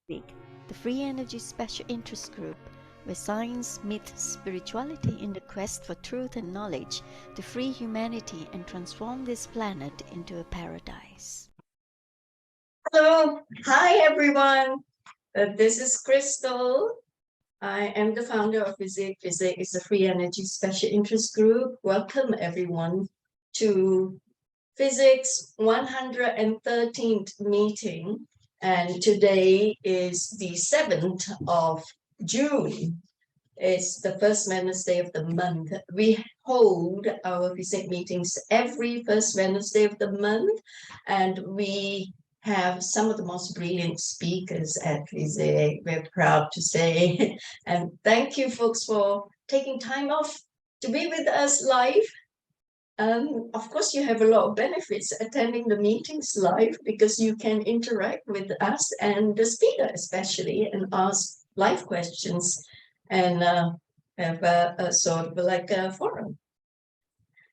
FESIG, the Free Energy Special Interest Group, where science meets spirituality in the quest for truth and knowledge to free humanity and transform this planet into a paradise. Hello, hi everyone. This is Crystal. I am the founder of FESIG. FESIG is a free energy special interest group. Welcome everyone to FESIG's 113th meeting. And today is the 7th of June. It's the first Wednesday of the month. We hold our FESIG meetings every first Wednesday of the month, and we have some of the most brilliant speakers at FESIG. We're proud to say. And thank you folks for taking time off to be with us live. Of course, you have a lot of benefits attending the meetings live because you can interact with us and the speaker especially and ask live questions and have a sort of like a forum.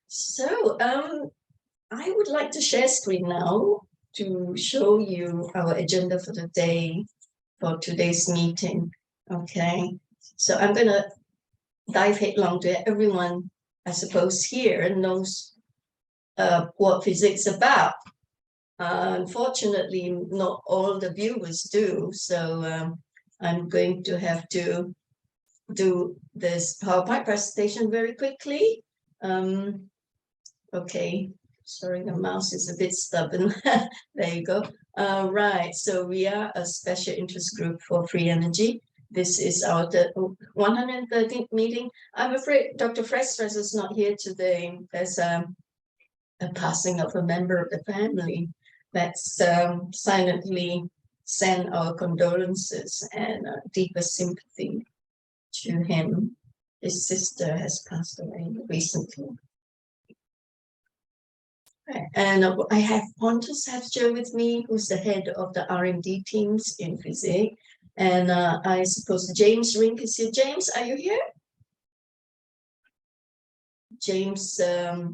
So I would like to share screen now to show you our agenda for the day, for today's meeting. Okay, so I'm going to dive headlong to everyone, I suppose, here knows what FESIG's about. Unfortunately, not all the viewers do, so I'm going to have to do this PowerPoint presentation very quickly. Okay, sorry, the mouse is a bit stubborn. There you go. Right, so we are a special interest group for free energy. This is our 113th meeting. I'm afraid Dr. Frestres is not here today. There's a passing of a member of the family. Let's silently send our condolences and deepest sympathy to him. His sister has passed away recently. And I have Pontus Hatcher with me, who's the head of the R&D teams in FESIG. And I suppose James Rink is here. James, are you here? James,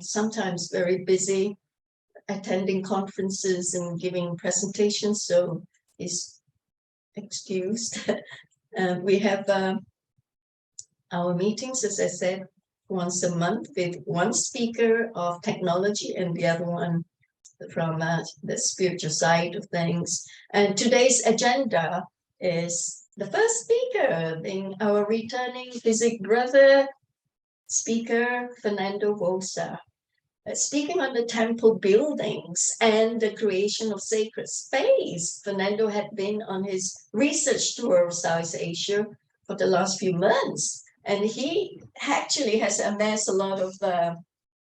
sometimes very busy attending conferences and giving presentations, so he's excused. We have our meetings, as I said, once a month with one speaker of technology and the other one from the spiritual side of things. And today's agenda is the first speaker, being our returning FESIG Brother speaker, Fernando Vossa. Speaking on the temple buildings and the creation of sacred space, Fernando had been on his research tour of South Asia for the last few months. And he actually has amassed a lot of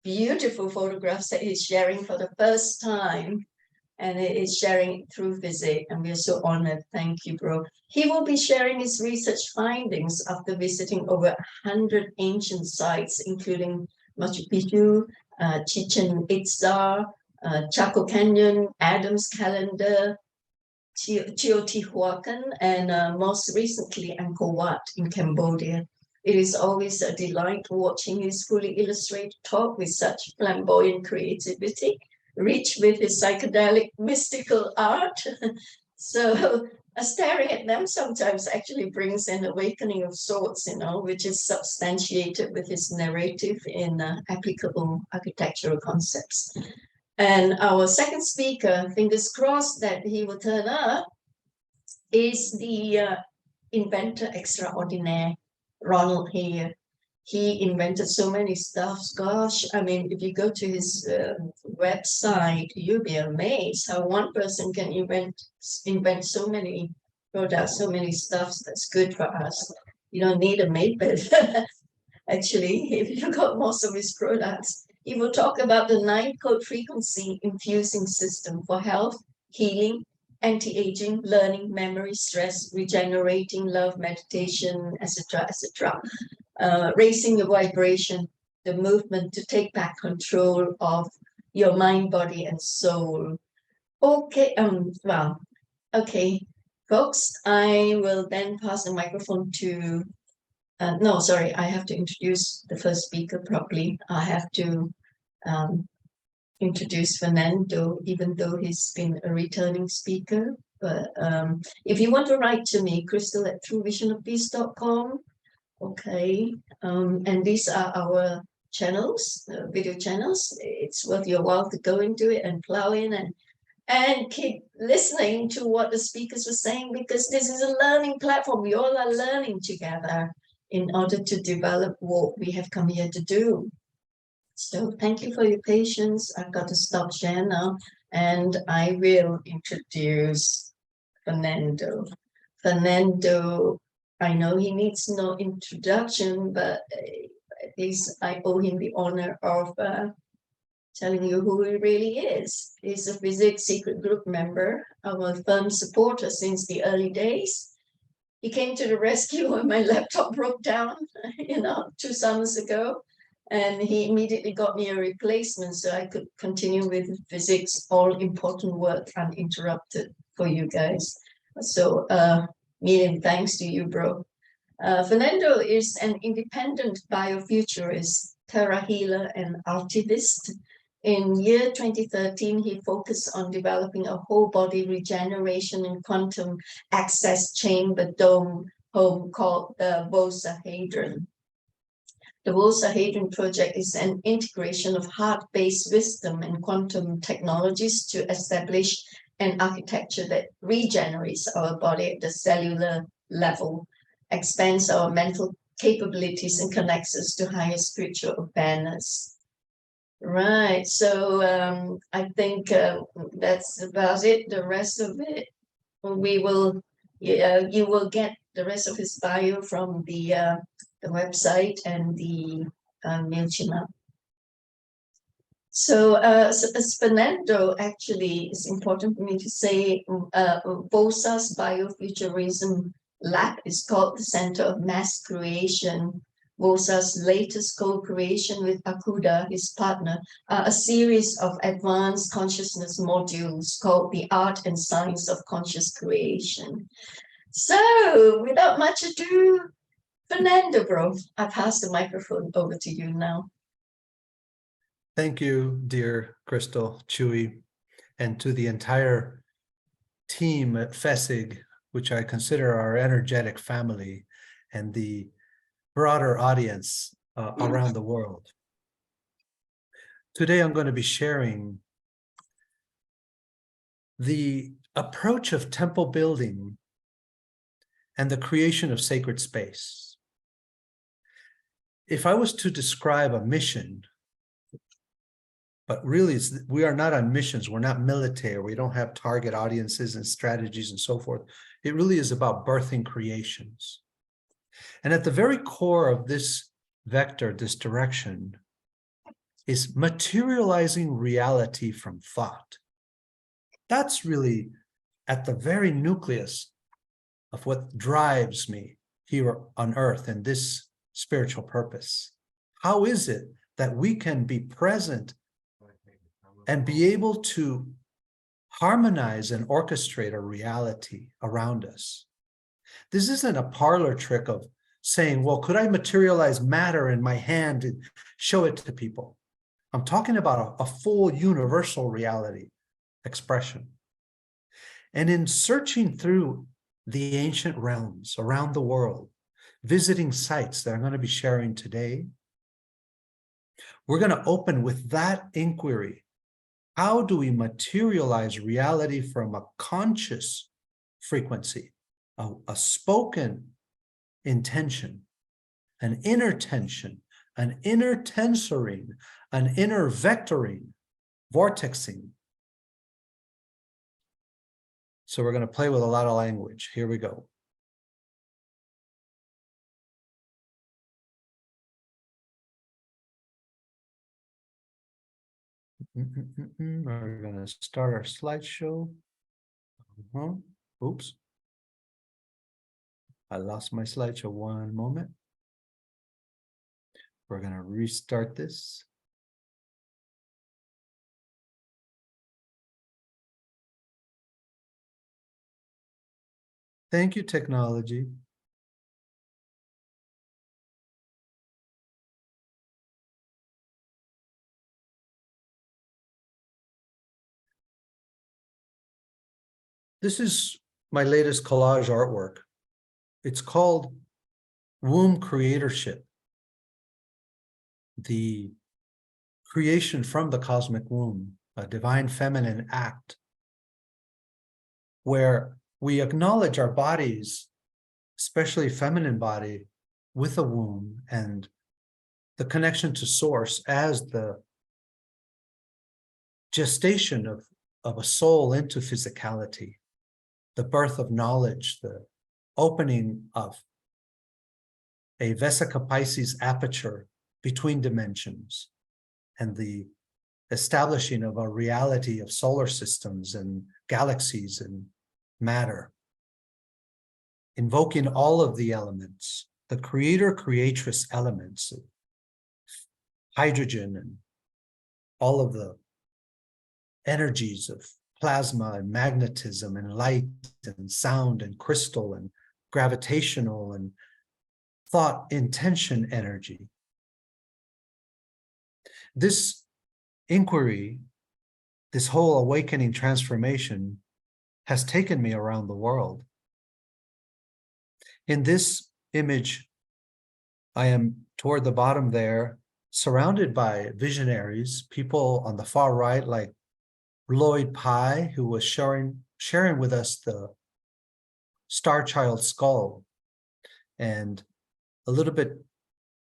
beautiful photographs that he's sharing for the first time. And is sharing through FESIG. And we're so honored. Thank you, bro. He will be sharing his research findings after visiting over 100 ancient sites, including Machu Picchu, Chichen Itza, Chaco Canyon, Adam's Calendar, Teotihuacan, and most recently Angkor Wat in Cambodia. It is always a delight watching his fully illustrated talk with such flamboyant creativity, rich with his psychedelic mystical art. So staring at them sometimes actually brings an awakening of sorts, you know, which is substantiated with his narrative in applicable architectural concepts. And our second speaker, fingers crossed that he will turn up, is the inventor extraordinaire, Ronald Hare. He invented so many stuffs. Gosh, I mean, if you go to his website, you'll be amazed how one person can invent so many products, so many stuffs that's good for us. You don't need a maid bed. Actually, if you got most of his products, he will talk about the 9-code frequency infusing system for health, healing, anti-aging, learning, memory, stress, regenerating, love, meditation, etc., etc. Raising your vibration, the movement to take back control of your mind, body, and soul. Okay, well, okay, folks, I will then pass the microphone to, no, sorry, I have to introduce the first speaker properly. I have to introduce Fernando, even though he's been a returning speaker. But if you want to write to me, Crystal at throughvisionofpeace.com. Okay. And these are our channels, video channels. It's worth your while to go into it and plow in and keep listening to what the speakers were saying, because this is a learning platform. We all are learning together in order to develop what we have come here to do. So thank you for your patience. I've got to stop share now, and I will introduce Fernando. Fernando, I know he needs no introduction, but at least I owe him the honor of telling you who he really is. He's a FESIG secret group member, our firm supporter since the early days. He came to the rescue when my laptop broke down, 2 summers ago, and he immediately got me a replacement so I could continue with FESIG's all-important work uninterrupted for you guys. So, million thanks to you, bro. Fernando is an independent bio-futurist, Terra Healer and Artivist. In year 2013, he focused on developing a whole body regeneration and quantum access chamber dome home called the Vossahedron. The Vossahedron project is an integration of heart-based wisdom and quantum technologies to establish an architecture that regenerates our body at the cellular level, expands our mental capabilities, and connects us to higher spiritual awareness. Right, so I think that's about it. The rest of it, we will, you will get the rest of his bio from the website and the MailChimp. So as Fernando, actually, it's important for me to say, Vossa's Biofuturism Lab is called the Center of Mass Creation. Vossa's latest co-creation with Akuda, his partner, are a series of advanced consciousness modules called the Art and Science of Conscious Creation. So, without much ado, Fernando, bro, I pass the microphone over to you now. Thank you, dear Crystal, Chewy, and to the entire team at FESIG, which I consider our energetic family, and the broader audience around the world. Today, I'm going to be sharing the approach of temple building and the creation of sacred space. If I was to describe a mission, but really we are not on missions, we're not military, we don't have target audiences and strategies and so forth. It really is about birthing creations. And at the very core of this vector, this direction, is materializing reality from thought. That's really at the very nucleus of what drives me here on earth in this spiritual purpose. How is it that we can be present and be able to harmonize and orchestrate a reality around us? This isn't a parlor trick of saying, well, could I materialize matter in my hand and show it to people? I'm talking about a full universal reality expression. And in searching through the ancient realms around the world, visiting sites that I'm going to be sharing today, we're going to open with that inquiry. How do we materialize reality from a conscious frequency, a spoken intention, an inner tension, an inner tensoring, an inner vectoring, vortexing? So we're going to play with a lot of language. Here we go. We're going to start our slideshow. Oops. I lost my slideshow. One moment. We're going to restart this. Thank you, technology. This is my latest collage artwork. It's called Womb Creatorship, the creation from the cosmic womb, a divine feminine act, where we acknowledge our bodies, especially feminine body, with a womb and the connection to source as the gestation of a soul into physicality, the birth of knowledge, the opening of a Vesica Pisces aperture between dimensions, and the establishing of a reality of solar systems and galaxies and matter. Invoking all of the elements, the creator-creatress elements of hydrogen and all of the energies of plasma and magnetism and light and sound and crystal and gravitational and thought intention energy. This inquiry, this whole awakening transformation has taken me around the world. In this image, I am toward the bottom there, surrounded by visionaries, people on the far right like Lloyd Pye, who was sharing with us the Star Child skull. And a little bit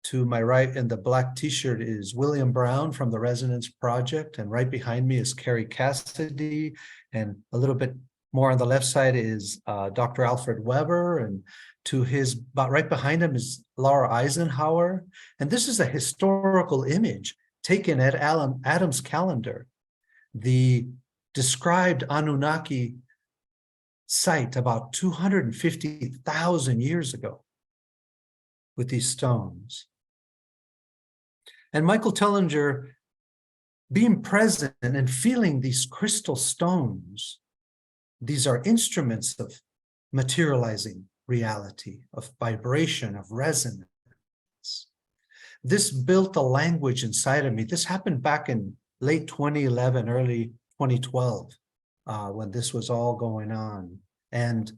to my right in the black t-shirt is William Brown from the Resonance Project. And right behind me is Carrie Cassidy. And a little bit more on the left side is Dr. Alfred Weber. And to his right behind him is Laura Eisenhower. And this is a historical image taken at Adam's calendar, the described Anunnaki site about 250,000 years ago with these stones. And Michael Tellinger, being present and feeling these crystal stones, these are instruments of materializing reality, of vibration, of resonance. This built a language inside of me. This happened back in late 2011, early 2012, when this was all going on. And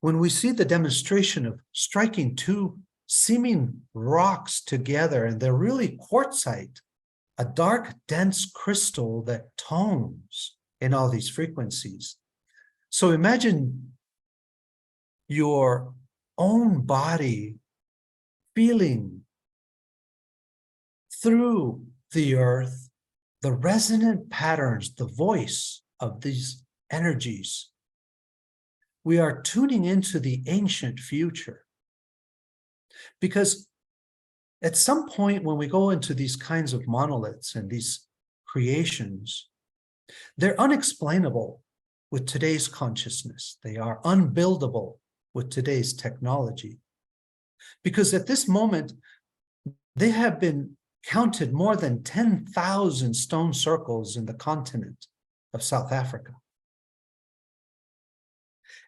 when we see the demonstration of striking two seeming rocks together, and they're really quartzite, a dark, dense crystal that tones in all these frequencies. So imagine your own body feeling through the earth the resonant patterns, the voice of these energies. We are tuning into the ancient future. Because at some point when we go into these kinds of monoliths and these creations, they're unexplainable with today's consciousness. They are unbuildable with today's technology. Because at this moment, they have been counted more than 10,000 stone circles in the continent of South Africa.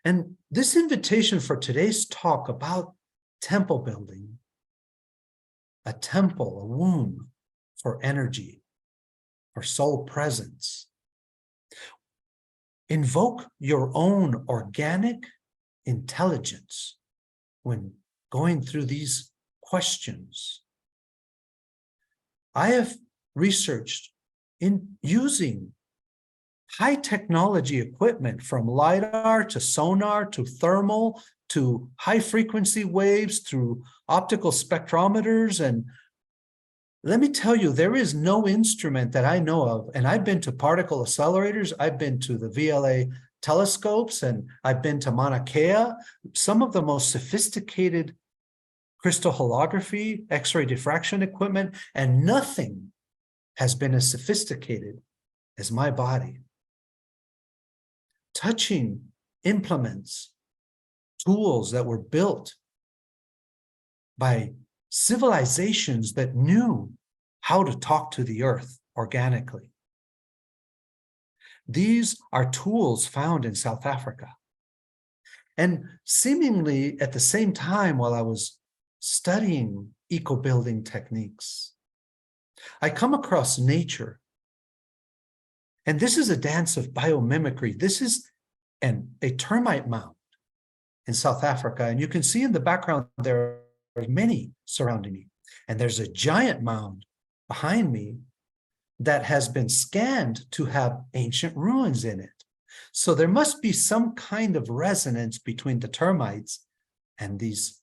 And this invitation for today's talk about temple building, a temple, a womb for energy, for soul presence. Invoke your own organic intelligence when going through these questions. I have researched in using high technology equipment, from LiDAR to sonar to thermal to high frequency waves through optical spectrometers. And let me tell you, there is no instrument that I know of, and I've been to particle accelerators, I've been to the VLA telescopes, and I've been to Mauna Kea, some of the most sophisticated crystal holography, X-ray diffraction equipment, and nothing has been as sophisticated as my body. Touching implements, tools that were built by civilizations that knew how to talk to the earth organically. These are tools found in South Africa. And seemingly at the same time, while I was studying eco-building techniques, I come across nature. And this is a dance of biomimicry. This is and a termite mound in South Africa. And you can see in the background there are many surrounding me. And there's a giant mound behind me that has been scanned to have ancient ruins in it. So there must be some kind of resonance between the termites and these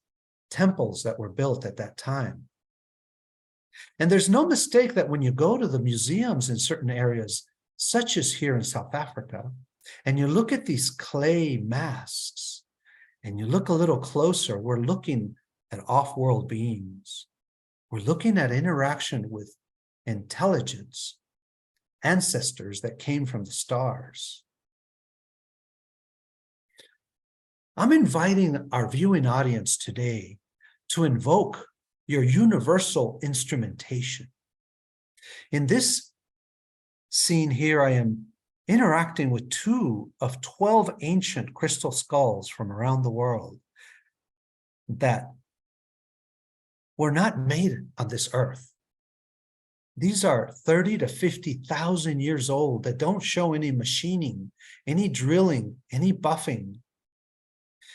temples that were built at that time. And there's no mistake that when you go to the museums in certain areas, such as here in South Africa, and you look at these clay masks, and you look a little closer, we're looking at off-world beings. We're looking at interaction with intelligence, ancestors that came from the stars. I'm inviting our viewing audience today to invoke your universal instrumentation. In this scene here, I am interacting with 2 of 12 ancient crystal skulls from around the world that were not made on this earth. These are 30 to 50,000 years old that don't show any machining, any drilling, any buffing.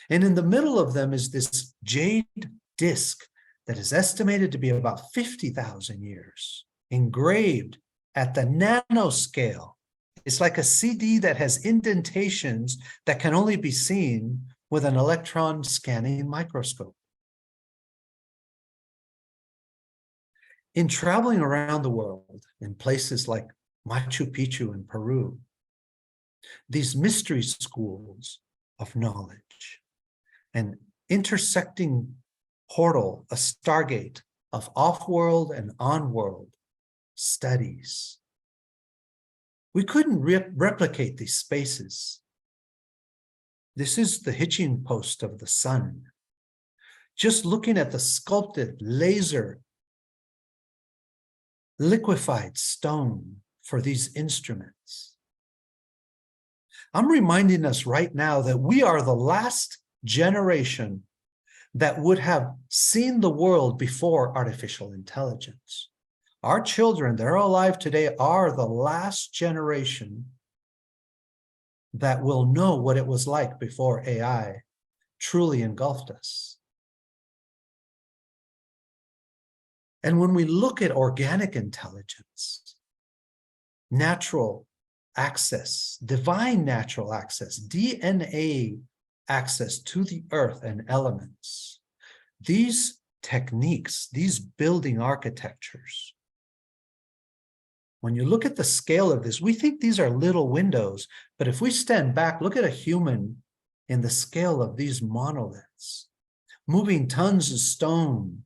And in the middle of them is this jade disc that is estimated to be about 50,000 years, engraved at the nanoscale. It's like a CD that has indentations that can only be seen with an electron scanning microscope. In traveling around the world, in places like Machu Picchu in Peru, these mystery schools of knowledge, an intersecting portal, a stargate of off-world and on-world studies. We couldn't replicate these spaces. This is the hitching post of the sun. Just looking at the sculpted laser liquefied stone for these instruments. I'm reminding us right now that we are the last generation that would have seen the world before artificial intelligence. Our children, they're alive today, are the last generation that will know what it was like before AI truly engulfed us. And when we look at organic intelligence, natural access, divine natural access, DNA access to the earth and elements, these techniques, these building architectures, when you look at the scale of this, we think these are little windows, but if we stand back, look at a human in the scale of these monoliths, moving tons of stone,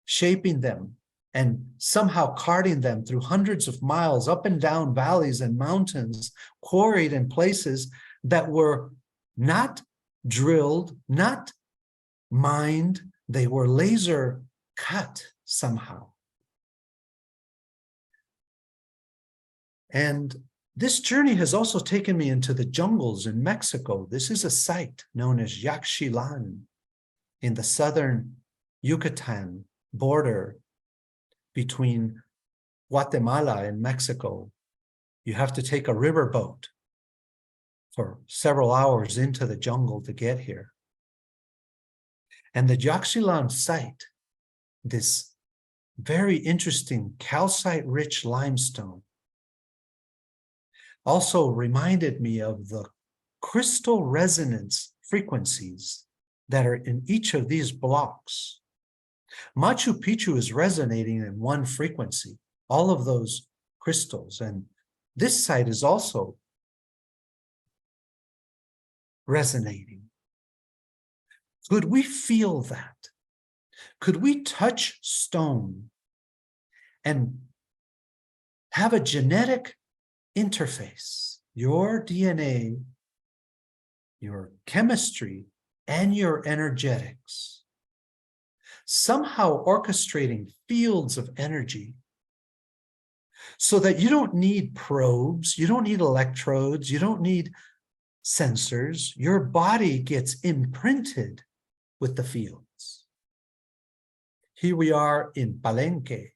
shaping them, and somehow carting them through hundreds of miles up and down valleys and mountains, quarried in places that were not drilled, not mined, they were laser cut somehow. And this journey has also taken me into the jungles in Mexico. This is a site known as Yaxchilan in the southern Yucatan border between Guatemala and Mexico. You have to take a riverboat for several hours into the jungle to get here. And the Yaxchilan site, this very interesting calcite-rich limestone, also reminded me of the crystal resonance frequencies that are in each of these blocks. Machu Picchu is resonating in one frequency, all of those crystals, and this site is also resonating. Could we feel that? Could we touch stone and have a genetic interface, your DNA, your chemistry, and your energetics, somehow orchestrating fields of energy so that you don't need probes, you don't need electrodes, you don't need sensors. Your body gets imprinted with the fields. Here we are in Palenque,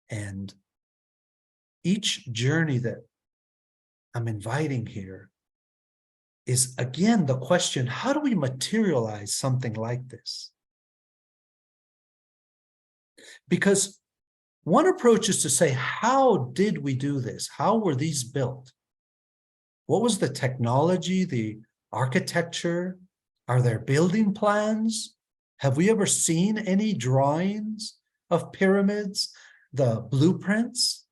and each journey that I'm inviting here is, again, the question, how do we materialize something like this? Because one approach is to say, how did we do this? How were these built? What was the technology, the architecture? Are there building plans? Have we ever seen any drawings of pyramids, the blueprints?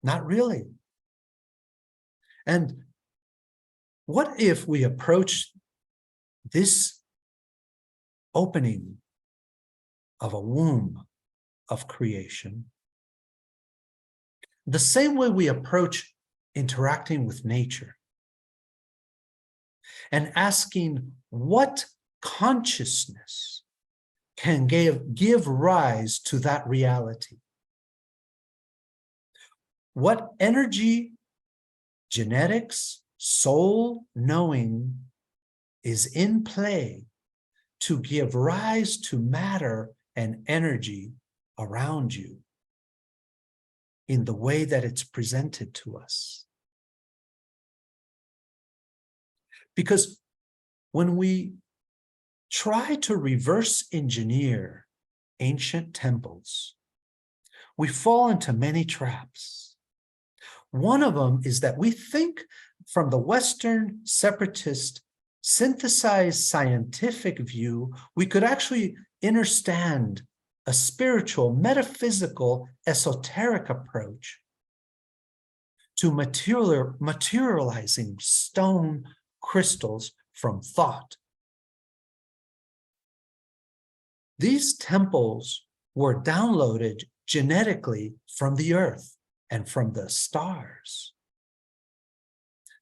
Not really. And what if we approach this opening of a womb of creation the same way we approach interacting with nature and asking what consciousness can give rise to that reality? What energy, genetics, soul knowing is in play to give rise to matter and energy around you in the way that it's presented to us? Because when we try to reverse engineer ancient temples, we fall into many traps. One of them is that we think from the Western separatist synthesized scientific view, we could actually understand a spiritual, metaphysical, esoteric approach to materializing stone crystals from thought. These temples were downloaded genetically from the earth and from the stars.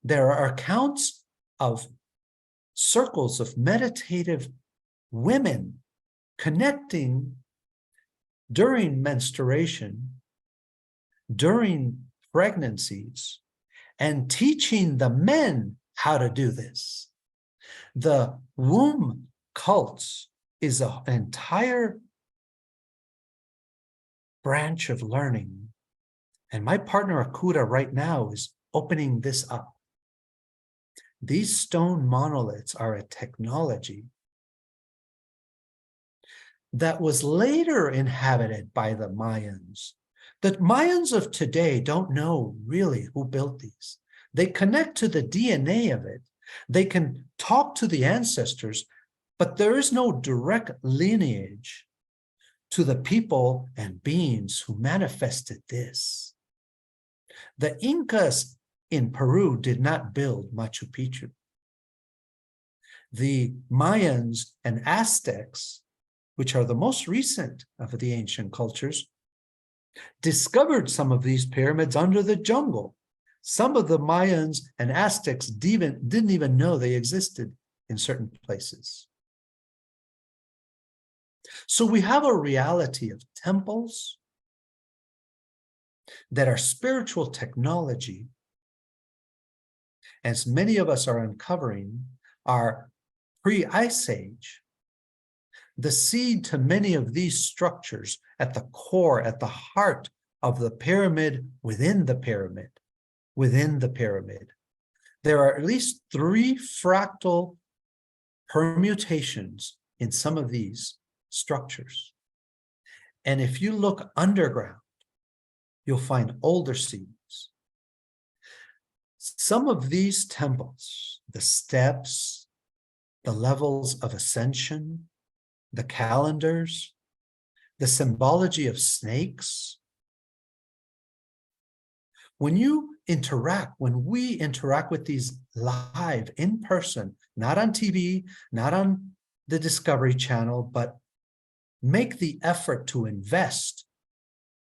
There are accounts of circles of meditative women connecting during menstruation, during pregnancies, and teaching the men how to do this. The womb cults is an entire branch of learning. And my partner Akuda right now is opening this up. These stone monoliths are a technology that was later inhabited by the Mayans. The Mayans of today don't know really who built these. They connect to the DNA of it. They can talk to the ancestors, but there is no direct lineage to the people and beings who manifested this. The Incas in Peru did not build Machu Picchu. The Mayans and Aztecs, which are the most recent of the ancient cultures, discovered some of these pyramids under the jungle. Some of the Mayans and Aztecs didn't even know they existed in certain places. So we have a reality of temples that are spiritual technology, as many of us are uncovering, are pre-Ice Age. The seed to many of these structures at the core, at the heart of the pyramid, within the pyramid, within the pyramid. There are at least 3 fractal permutations in some of these structures. And if you look underground, you'll find older seeds. Some of these temples, the steps, the levels of ascension, the calendars, the symbology of snakes. When we interact with these live in person, not on TV, not on the Discovery Channel, but make the effort to invest,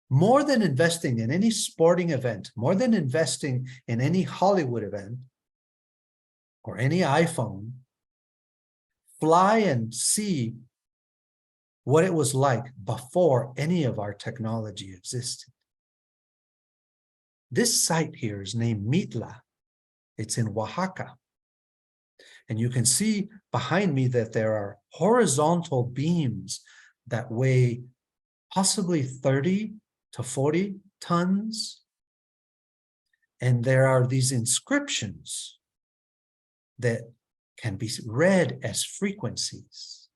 more than investing in any sporting event, more than investing in any Hollywood event or any iPhone, fly and see what it was like before any of our technology existed. This site here is named Mitla. It's in Oaxaca. And you can see behind me that there are horizontal beams that weigh possibly 30 to 40 tons. And there are these inscriptions that can be read as frequencies.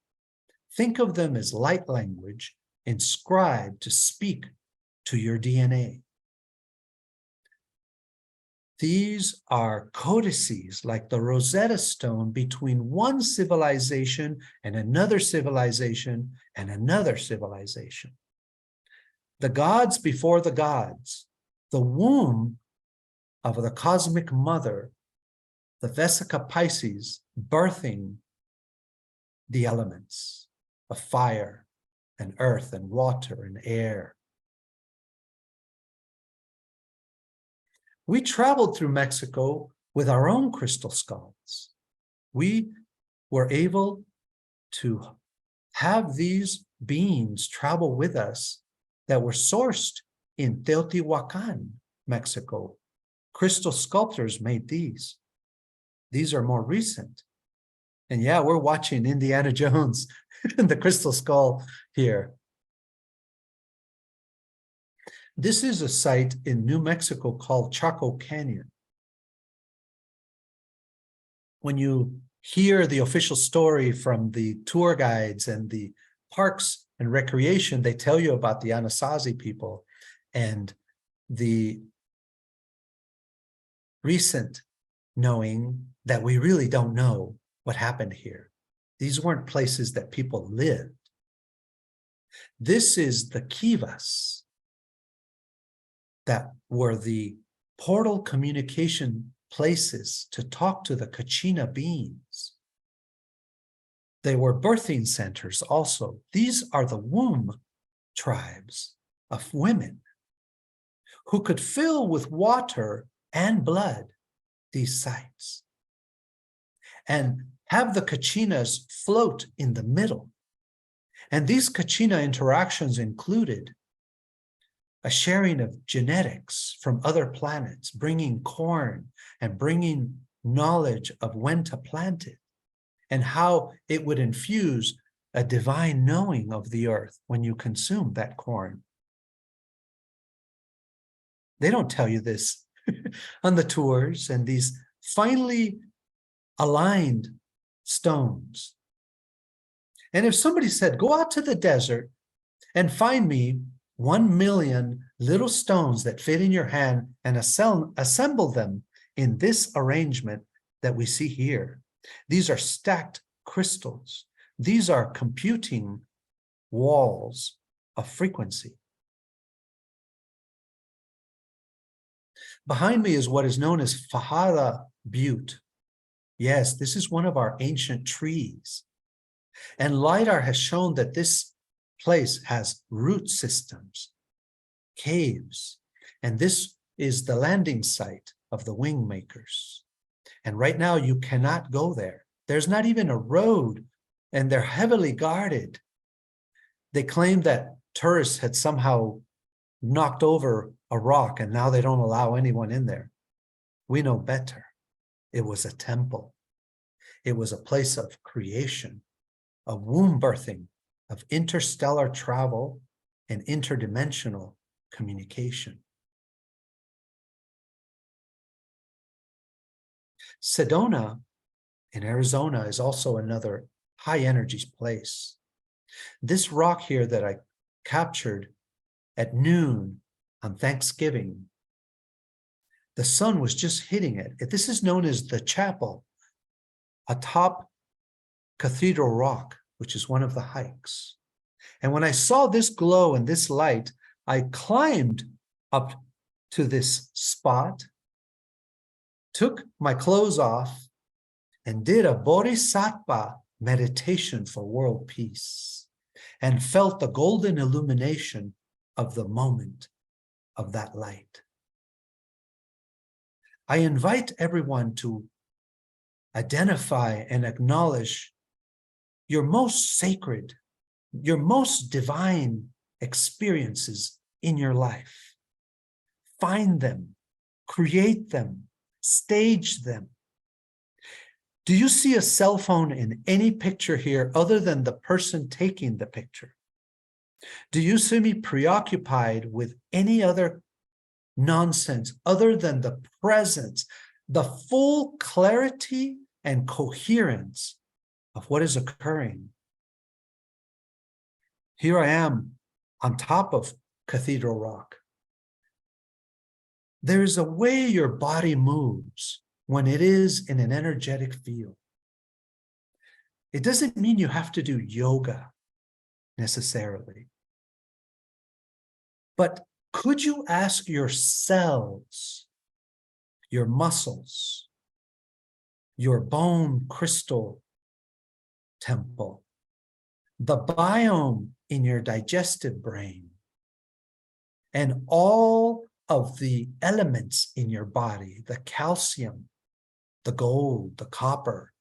Think of them as light language inscribed to speak to your DNA. These are codices like the Rosetta Stone between one civilization and another civilization and another civilization. The gods before the gods, the womb of the cosmic mother, the Vesica Pisces, birthing the elements of fire and earth and water and air. We traveled through Mexico with our own crystal skulls. We were able to have these beings travel with us that were sourced in Teotihuacan, Mexico. Crystal sculptors made these. These are more recent. And yeah, we're watching Indiana Jones and the crystal skull here. This is a site in New Mexico called Chaco Canyon. When you hear the official story from the tour guides and the parks and recreation, they tell you about the Anasazi people and the recent knowing that we really don't know what happened here. These weren't places that people lived. This is the kivas that were the portal communication places to talk to the Kachina beings. They were birthing centers also. These are the womb tribes of women who could fill with water and blood these sites and have the Kachinas float in the middle. And these Kachina interactions included a sharing of genetics from other planets, bringing corn and bringing knowledge of when to plant it and how it would infuse a divine knowing of the earth when you consume that corn. They don't tell you this on the tours and these finely aligned stones. And if somebody said, go out to the desert and find me 1 million little stones that fit in your hand and assemble them in this arrangement that we see here. These are stacked crystals. These are computing walls of frequency. Behind me is what is known as Fajada Butte. Yes, this is one of our ancient trees. And LiDAR has shown that this place has root systems, caves, and this is the landing site of the wing makers. And right now you cannot go there. There's not even a road, and they're heavily guarded. They claim that tourists had somehow knocked over a rock and now they don't allow anyone in there. We know better. It was a temple. It was a place of creation, of womb birthing, of interstellar travel and interdimensional communication. Sedona in Arizona is also another high energy place. This rock here that I captured at noon on Thanksgiving, the sun was just hitting it. This is known as the chapel atop Cathedral Rock, which is one of the hikes. And when I saw this glow and this light, I climbed up to this spot, took my clothes off, and did a bodhisattva meditation for world peace, and felt the golden illumination of the moment of that light. I invite everyone to identify and acknowledge your most sacred, your most divine experiences in your life. Find them, create them, stage them. Do you see a cell phone in any picture here other than the person taking the picture? Do you see me preoccupied with any other nonsense other than the presence, the full clarity and coherence of what is occurring. Here I am on top of Cathedral Rock. There is a way your body moves when it is in an energetic field. It doesn't mean you have to do yoga necessarily. But could you ask your cells, your muscles, your bone crystal temple, the biome in your digestive brain, and all of the elements in your body, the calcium, the gold, the copper,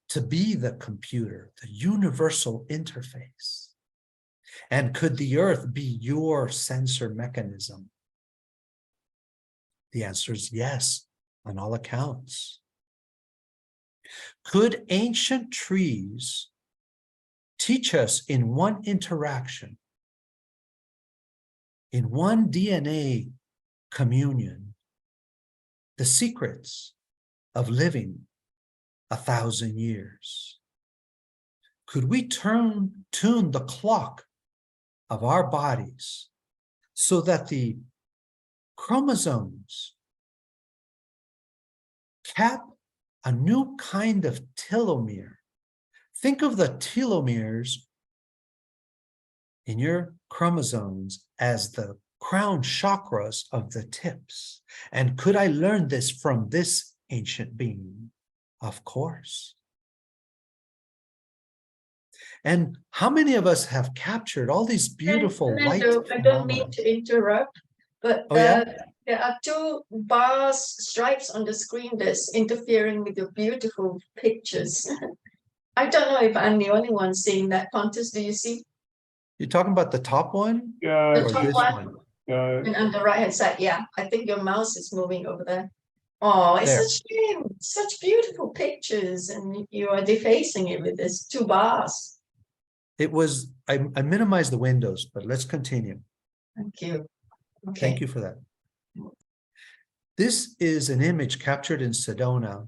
to be the computer, the universal interface? And could the earth be your sensor mechanism? The answer is yes, on all accounts. Could ancient trees teach us in one interaction, in one DNA communion, the secrets of living 1,000 years? Could we tune the clock of our bodies so that the chromosomes cap a new kind of telomere? Think of the telomeres in your chromosomes as the crown chakras of the tips. And could I learn this from this ancient being? Of course. And how many of us have captured all these beautiful light Fernando, I don't mean phenomena? to interrupt, but Oh, yeah? there are two bars, stripes on the screen that's interfering with your beautiful pictures. I don't know if I'm the only one seeing that contest. Do you see? You're talking about the top one The or top this one? one? And on the right hand side, yeah, I think your mouse is moving over there. Oh, it's There. a shame. Such beautiful pictures, and you are defacing it with this two bars. It was, I minimized the windows, but let's continue. Thank you. Okay. Thank you for that. This is an image captured in Sedona,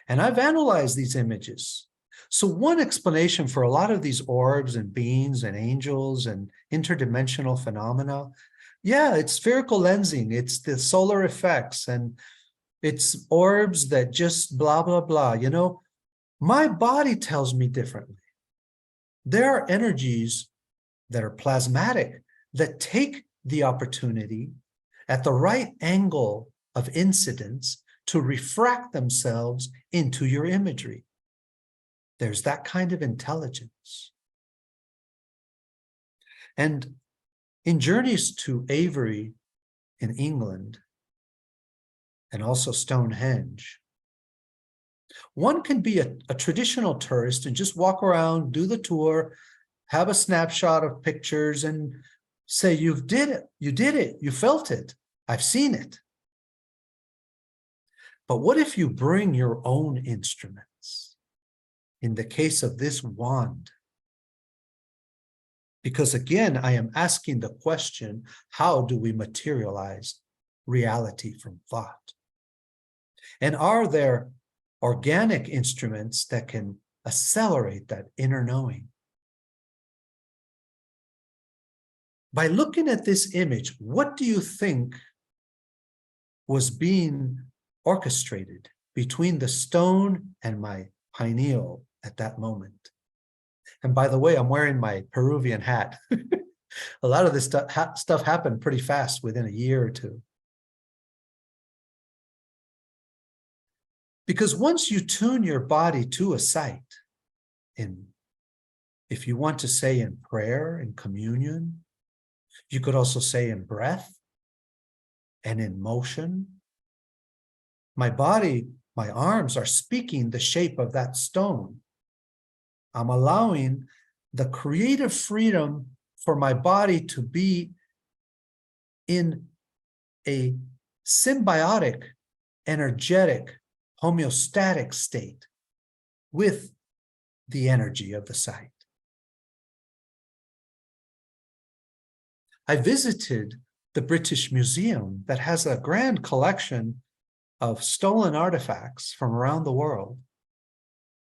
and I've analyzed these images. So one explanation for a lot of these orbs and beings and angels and interdimensional phenomena, yeah, it's spherical lensing, it's the solar effects, and it's orbs that just blah, blah, blah. You know, my body tells me differently. There are energies that are plasmatic that take the opportunity at the right angle of incidence to refract themselves into your imagery. There's that kind of intelligence. And in journeys to Avery in England, and also Stonehenge, one can be a traditional tourist and just walk around, do the tour, have a snapshot of pictures and say, you did it, you felt it, I've seen it. But what if you bring your own instruments? In the case of this wand, because again, I am asking the question, how do we materialize reality from thought? And are there organic instruments that can accelerate that inner knowing? By looking at this image, what do you think was being orchestrated between the stone and my pineal at that moment? And by the way, I'm wearing my Peruvian hat. A lot of this stuff happened pretty fast within a year or two. Because once you tune your body to a site, if you want to say in prayer, in communion, you could also say in breath and in motion. My body, my arms are speaking the shape of that stone. I'm allowing the creative freedom for my body to be in a symbiotic, energetic, homeostatic state with the energy of the site. I visited the British Museum that has a grand collection of stolen artifacts from around the world,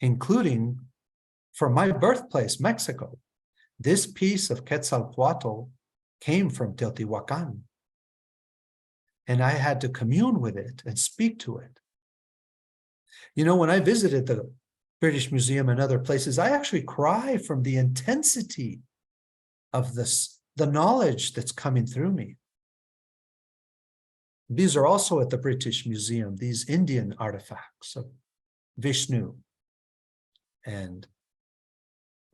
including from my birthplace, Mexico. This piece of Quetzalcoatl came from Teotihuacan, and I had to commune with it and speak to it. You know, when I visited the British Museum and other places, I actually cry from the intensity of this, the knowledge that's coming through me. These are also at the British Museum, these Indian artifacts of Vishnu and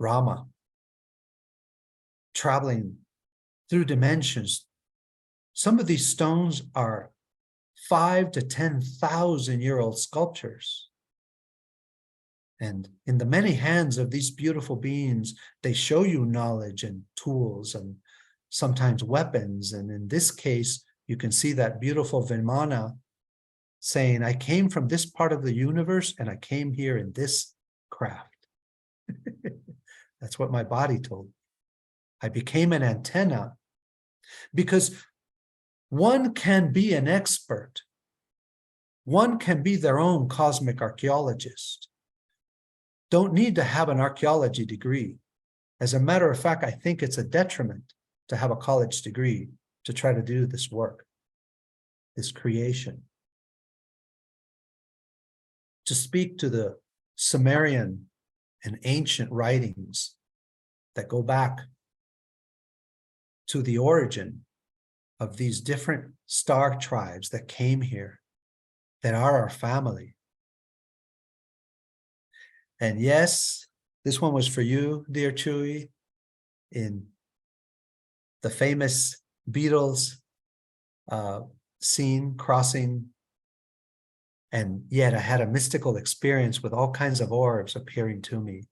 Rama, traveling through dimensions. Some of these stones are 5,000 to 10,000-year-old sculptures. And in the many hands of these beautiful beings, they show you knowledge and tools and sometimes weapons. And in this case, you can see that beautiful Vimana saying, I came from this part of the universe and I came here in this craft. That's what my body told me. I became an antenna because one can be an expert. One can be their own cosmic archaeologist. Don't need to have an archaeology degree. As a matter of fact, I think it's a detriment to have a college degree to try to do this work, this creation. To speak to the Sumerian and ancient writings that go back to the origin of these different star tribes that came here, that are our family. And yes, this one was for you, dear Chewy, in the famous Beatles scene crossing. And yet I had a mystical experience with all kinds of orbs appearing to me.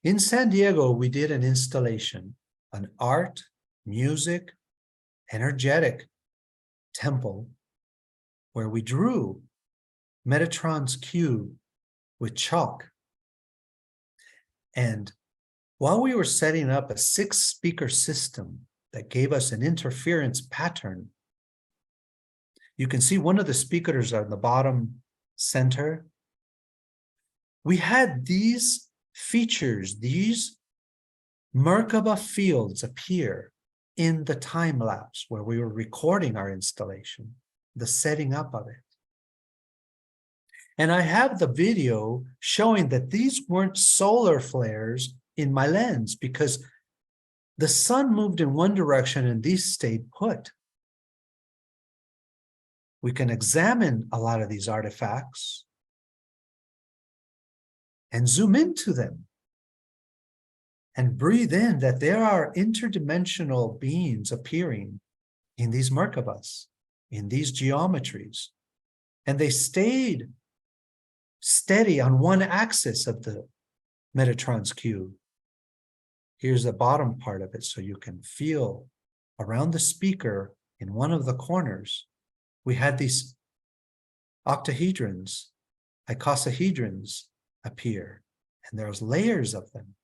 In San Diego, we did an installation, an art, music, energetic temple where we drew Metatron's cube with chalk. And while we were setting up a 6-speaker system that gave us an interference pattern, you can see one of the speakers on the bottom center. We had these features, these Merkaba fields appear in the time lapse where we were recording our installation, the setting up of it. And I have the video showing that these weren't solar flares in my lens because the sun moved in one direction and these stayed put. We can examine a lot of these artifacts and zoom into them and breathe in that there are interdimensional beings appearing in these Merkabas, in these geometries. And they stayed steady on one axis of the Metatron's cube. Here's the bottom part of it so you can feel around the speaker in one of the corners. We had these octahedrons, icosahedrons appear, and there's layers of them.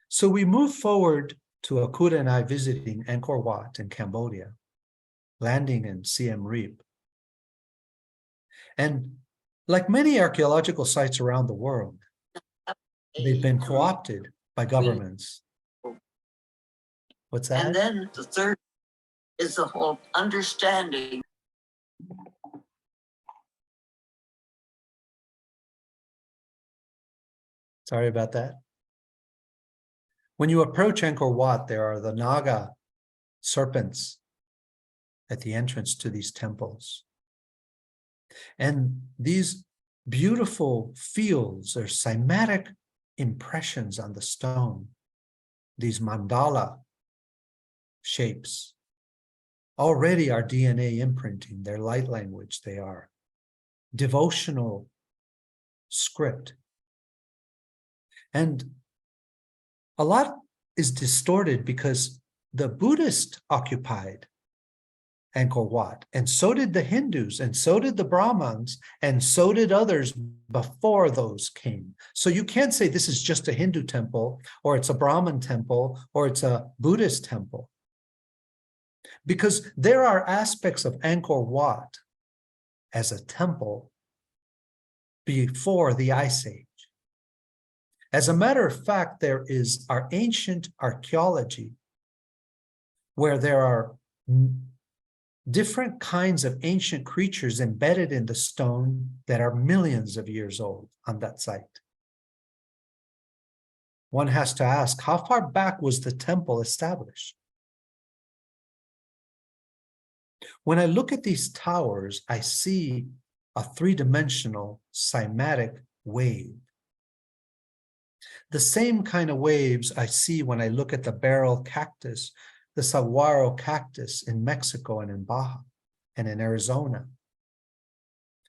So we move forward to Akuda and I visiting Angkor Wat in Cambodia, landing in Siem Reap. And like many archaeological sites around the world, they've been co-opted by governments. What's that? And then the third is the whole understanding. Sorry about that. When you approach Angkor Wat, there are the Naga serpents at the entrance to these temples. And these beautiful fields are cymatic impressions on the stone, these mandala shapes. Already our DNA imprinting, their light language, they are devotional script. And a lot is distorted because the Buddhist occupied Angkor Wat, and so did the Hindus, and so did the Brahmins, and so did others before those came. So you can't say this is just a Hindu temple, or it's a Brahmin temple, or it's a Buddhist temple. Because there are aspects of Angkor Wat as a temple before the Ice Age. As a matter of fact, there is our ancient archaeology where there are different kinds of ancient creatures embedded in the stone that are millions of years old on that site. One has to ask, how far back was the temple established? When I look at these towers, I see a three-dimensional cymatic wave. The same kind of waves I see when I look at the beryl cactus, the saguaro cactus in Mexico and in Baja and in Arizona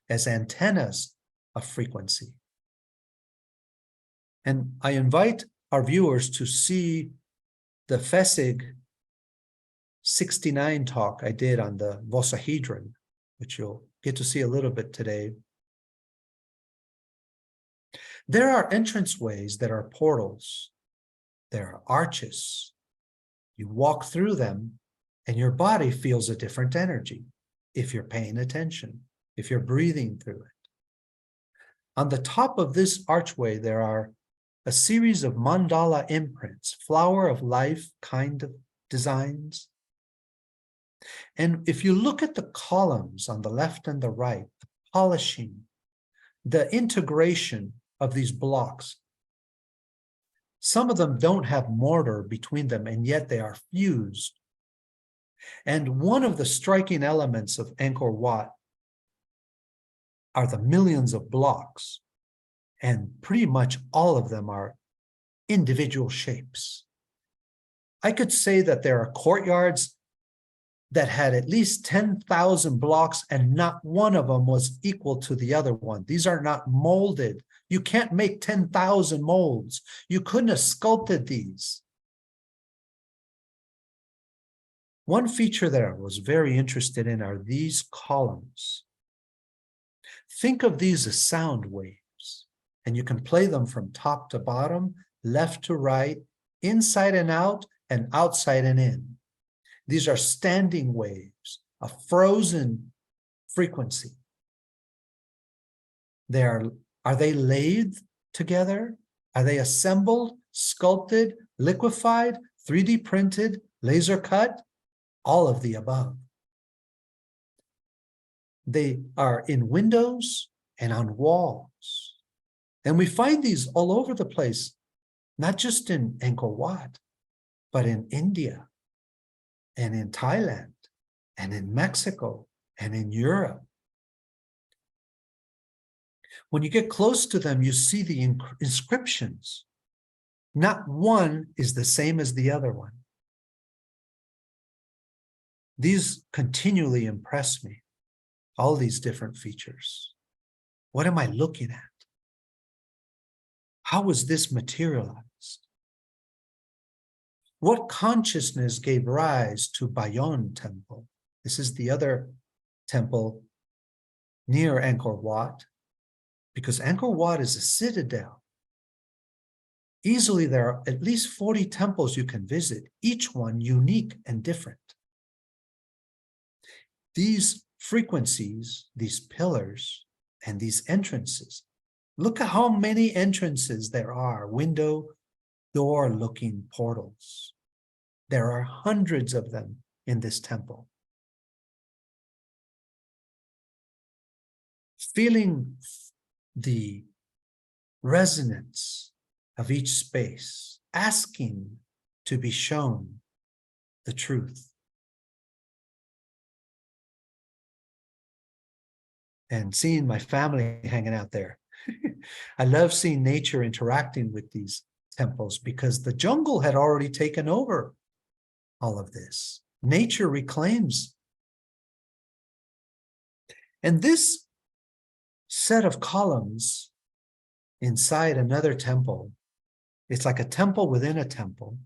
as antennas of frequency. And I invite our viewers to see the FESIG 69 talk I did on the Vossahedron, which you'll get to see a little bit today. There are entranceways that are portals. There are arches. You walk through them and your body feels a different energy if you're paying attention, if you're breathing through it. On the top of this archway, there are a series of mandala imprints, flower of life kind of designs. And if you look at the columns on the left and the right, the polishing, the integration of these blocks, some of them don't have mortar between them, and yet they are fused. And one of the striking elements of Angkor Wat are the millions of blocks, and pretty much all of them are individual shapes. I could say that there are courtyards that had at least 10,000 blocks, and not one of them was equal to the other one. These are not molded. You can't make 10,000 molds. You couldn't have sculpted these. One feature that I was very interested in are these columns. Think of these as sound waves, and you can play them from top to bottom, left to right, inside and out, and outside and in. These are standing waves, a frozen frequency. Are they lathed together? Are they assembled, sculpted, liquefied, 3D printed, laser cut? All of the above. They are in windows and on walls. And we find these all over the place, not just in Angkor Wat, but in India, and in Thailand, and in Mexico, and in Europe. When you get close to them, you see the inscriptions. Not one is the same as the other one. These continually impress me, all these different features. What am I looking at? How was this materialized? What consciousness gave rise to Bayon Temple? This is the other temple near Angkor Wat, because Angkor Wat is a citadel. Easily there are at least 40 temples you can visit, each one unique and different. These frequencies, these pillars, and these entrances, look at how many entrances there are, window, door-looking portals. There are hundreds of them in this temple. Feeling the resonance of each space, asking to be shown the truth. And seeing my family hanging out there. I love seeing nature interacting with these temples because the jungle had already taken over all of this. Nature reclaims. And this set of columns inside another temple, it's like a temple within a temple.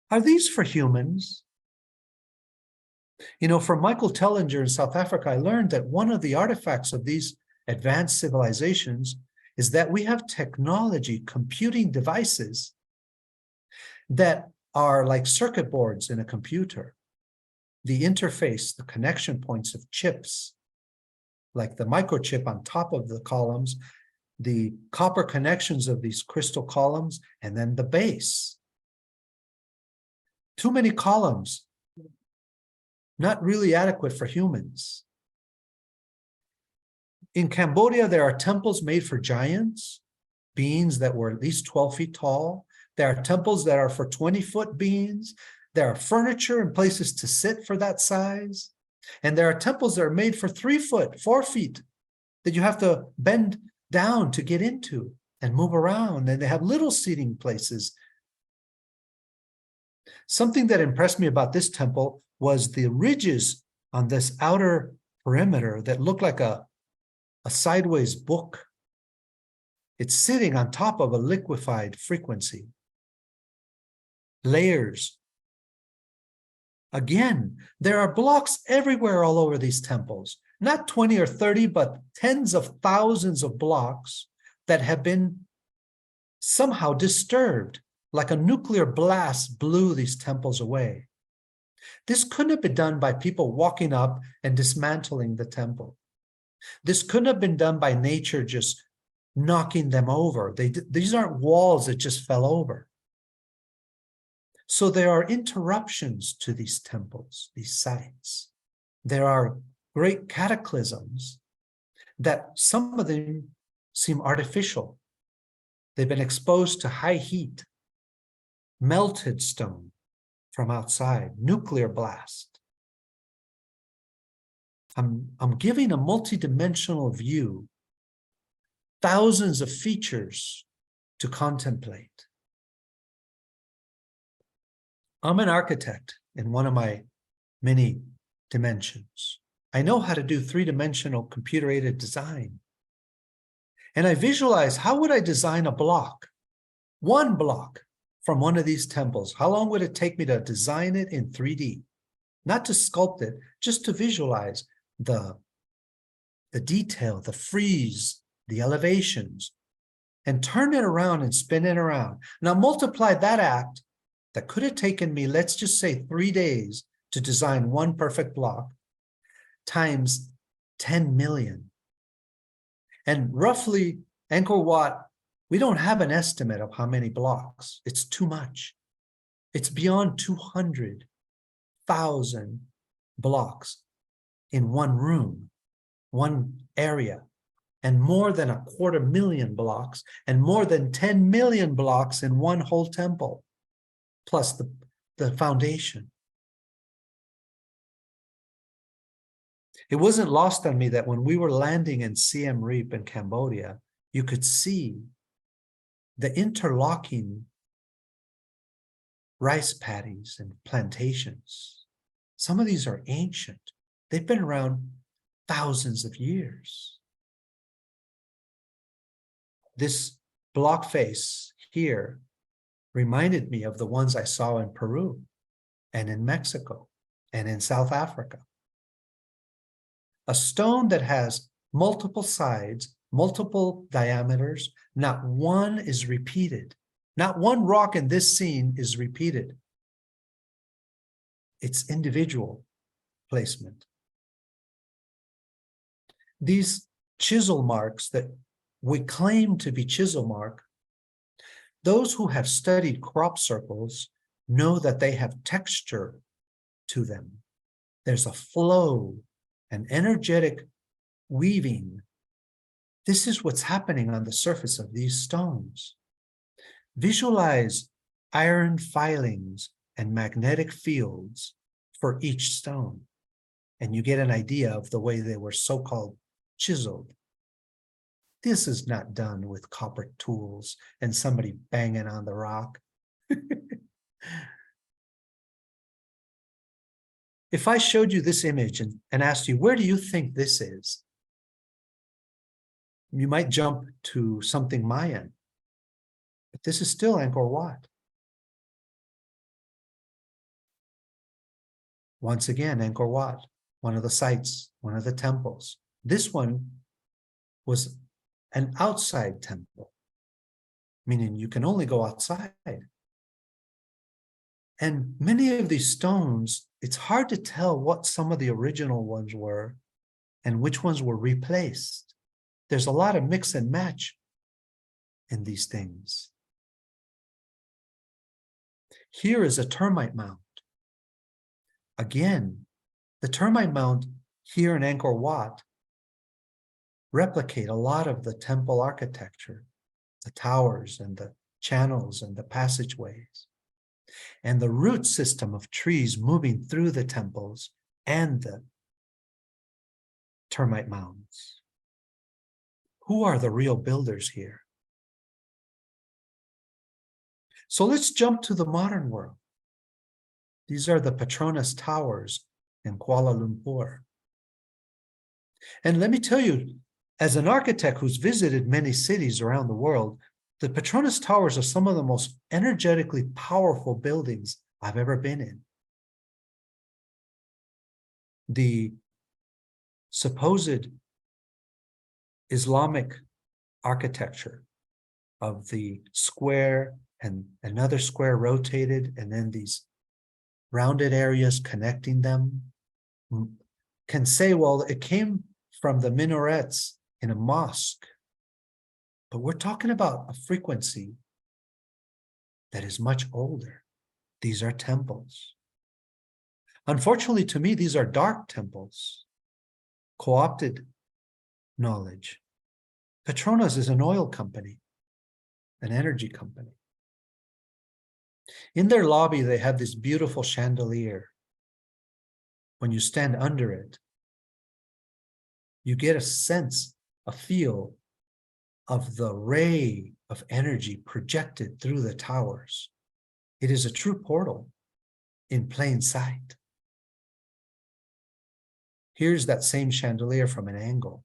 Are these for humans? You know, from Michael Tellinger in South Africa, I learned that one of the artifacts of these advanced civilizations is that we have technology, computing devices that are like circuit boards in a computer. The interface, the connection points of chips, like the microchip on top of the columns, the copper connections of these crystal columns, and then the base. Too many columns, not really adequate for humans. In Cambodia, there are temples made for giants, beings that were at least 12 feet tall. There are temples that are for 20-foot beings. There are furniture and places to sit for that size. And there are temples that are made for 3 foot, 4 feet, that you have to bend down to get into and move around. And they have little seating places. Something that impressed me about this temple was the ridges on this outer perimeter that looked like a sideways book. It's sitting on top of a liquefied frequency. Layers. Again, there are blocks everywhere all over these temples. Not 20 or 30, but tens of thousands of blocks that have been somehow disturbed, like a nuclear blast blew these temples away. This couldn't have been done by people walking up and dismantling the temple. This couldn't have been done by nature just knocking them over. These aren't walls that just fell over. So there are interruptions to these temples, these sites. There are great cataclysms that some of them seem artificial. They've been exposed to high heat, melted stone from outside, nuclear blast. I'm giving a multidimensional view, thousands of features to contemplate. I'm an architect in one of my many dimensions. I know how to do three-dimensional computer-aided design. And I visualize, how would I design a block? One block from one of these temples. How long would it take me to design it in 3D? Not to sculpt it, just to visualize the detail, the frieze, the elevations, and turn it around and spin it around. Now multiply that act that could have taken me, let's just say 3 days to design one perfect block, times 10 million. And roughly, Angkor Wat, we don't have an estimate of how many blocks. It's too much. It's beyond 200,000 blocks in one room, one area, and more than 250,000 blocks, and more than 10 million blocks in one whole temple, plus the foundation. It wasn't lost on me that when we were landing in Siem Reap in Cambodia, you could see the interlocking rice paddies and plantations. Some of these are ancient. They've been around thousands of years. This block face here reminded me of the ones I saw in Peru and in Mexico and in South Africa. A stone that has multiple sides, multiple diameters, not one is repeated. Not one rock in this scene is repeated. It's individual placement. These chisel marks that we claim to be chisel mark, those who have studied crop circles know that they have texture to them. There's a flow, an energetic weaving. This is what's happening on the surface of these stones. Visualize iron filings and magnetic fields for each stone, and you get an idea of the way they were so-called chiseled. This is not done with copper tools and somebody banging on the rock. If I showed you this image and asked you, where do you think this is? You might jump to something Mayan, but this is still Angkor Wat. Once again, Angkor Wat, one of the sites, one of the temples. This one was an outside temple, meaning you can only go outside. And many of these stones, it's hard to tell what some of the original ones were and which ones were replaced. There's a lot of mix and match in these things. Here is a termite mound. Again, the termite mound here in Angkor Wat replicate a lot of the temple architecture, the towers and the channels and the passageways, and the root system of trees moving through the temples and the termite mounds. Who are the real builders here? So let's jump to the modern world. These are the Petronas Towers in Kuala Lumpur. And let me tell you, as an architect who's visited many cities around the world, the Petronas Towers are some of the most energetically powerful buildings I've ever been in. The supposed Islamic architecture of the square and another square rotated, and then these rounded areas connecting them, can say, well, it came from the minarets in a mosque. But we're talking about a frequency that is much older. These are temples. Unfortunately, to me, these are dark temples, co-opted knowledge. Petronas is an oil company, an energy company. In their lobby, they have this beautiful chandelier. When you stand under it, you get a sense, a feel of the ray of energy projected through the towers. It is a true portal in plain sight. Here's that same chandelier from an angle.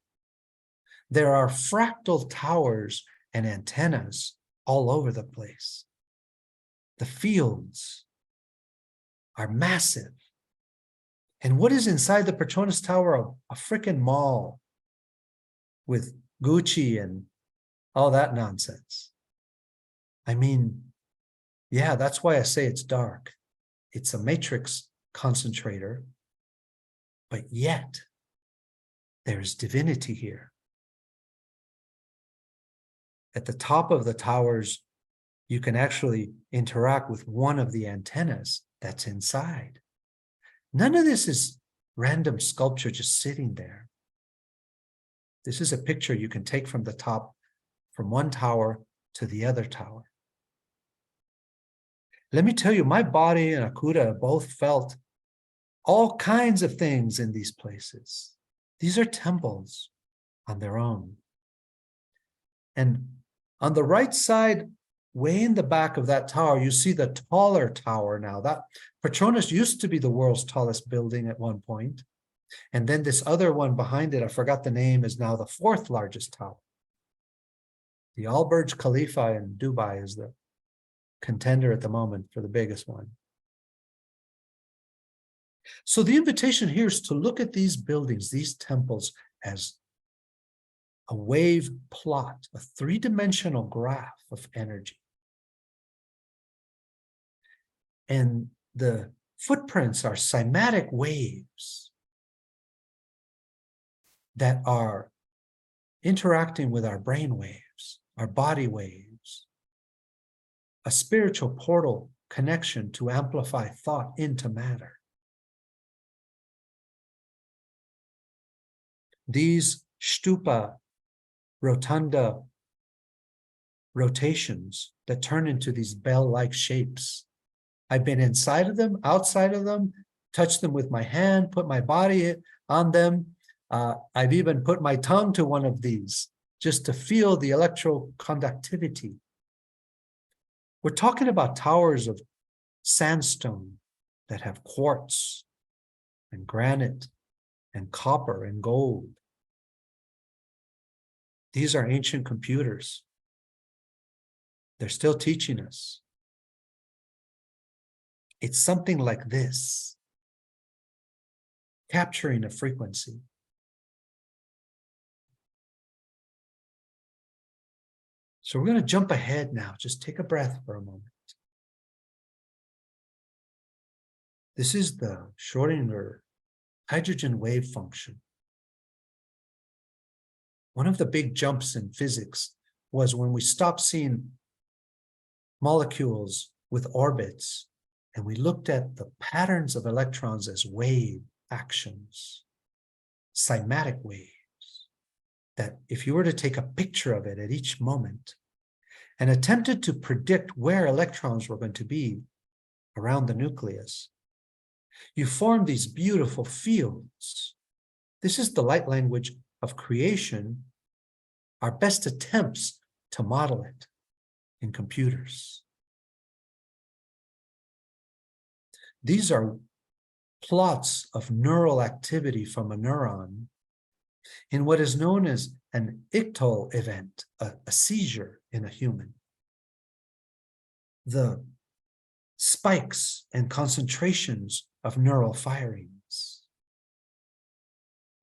There are fractal towers and antennas all over the place. The fields are massive. And what is inside the Petronas Tower? A freaking mall with Gucci and all that nonsense. I mean, yeah, that's why I say it's dark. It's a matrix concentrator, but yet there is divinity here. At the top of the towers, you can actually interact with one of the antennas that's inside. None of this is random sculpture just sitting there. This is a picture you can take from the top, from one tower to the other tower. Let me tell you, my body and Akuda both felt all kinds of things in these places. These are temples on their own. And on the right side, way in the back of that tower, you see the taller tower now. That Petronas used to be the world's tallest building at one point. And then this other one behind it, I forgot the name, is now the fourth largest tower. The Al Burj Khalifa in Dubai is the contender at the moment for the biggest one. So the invitation here is to look at these buildings, these temples, as a wave plot, a three-dimensional graph of energy. And the footprints are cymatic waves that are interacting with our brain waves, our body waves, a spiritual portal connection to amplify thought into matter. These stupa, rotunda rotations that turn into these bell-like shapes. I've been inside of them, outside of them, touched them with my hand, put my body on them. I've even put my tongue to one of these just to feel the electroconductivity. We're talking about towers of sandstone that have quartz and granite and copper and gold. These are ancient computers. They're still teaching us. It's something like this. capturing a frequency. So we're going to jump ahead now. Just take a breath for a moment. This is the Schrödinger hydrogen wave function. One of the big jumps in physics was when we stopped seeing molecules with orbits and we looked at the patterns of electrons as wave actions, cymatic waves, that if you were to take a picture of it at each moment and attempted to predict where electrons were going to be around the nucleus, you form these beautiful fields. This is the light language of creation, our best attempts to model it in computers. These are plots of neural activity from a neuron in what is known as an ictal event, a seizure in a human. The spikes and concentrations of neural firings.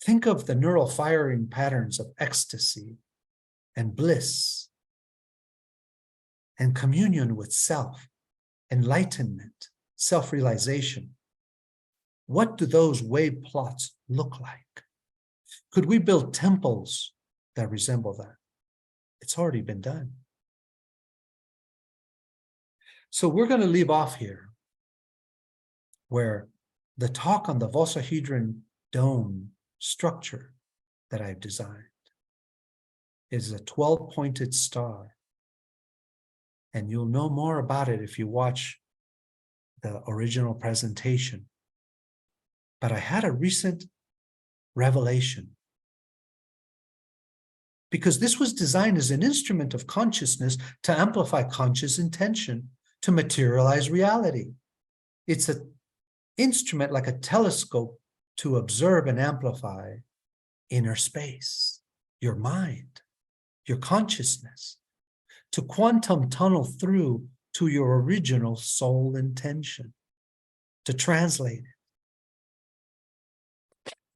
Think of the neural firing patterns of ecstasy and bliss and communion with self, enlightenment, self-realization. What do those wave plots look like? Could we build temples that resemble that? It's already been done. So we're going to leave off here where the talk on the Vossahedron dome structure that I've designed is a 12-pointed star. And you'll know more about it if you watch the original presentation. But I had a recent revelation. Because this was designed as an instrument of consciousness to amplify conscious intention, to materialize reality. It's an instrument like a telescope to observe and amplify inner space, your mind, your consciousness, to quantum tunnel through to your original soul intention, to translate it.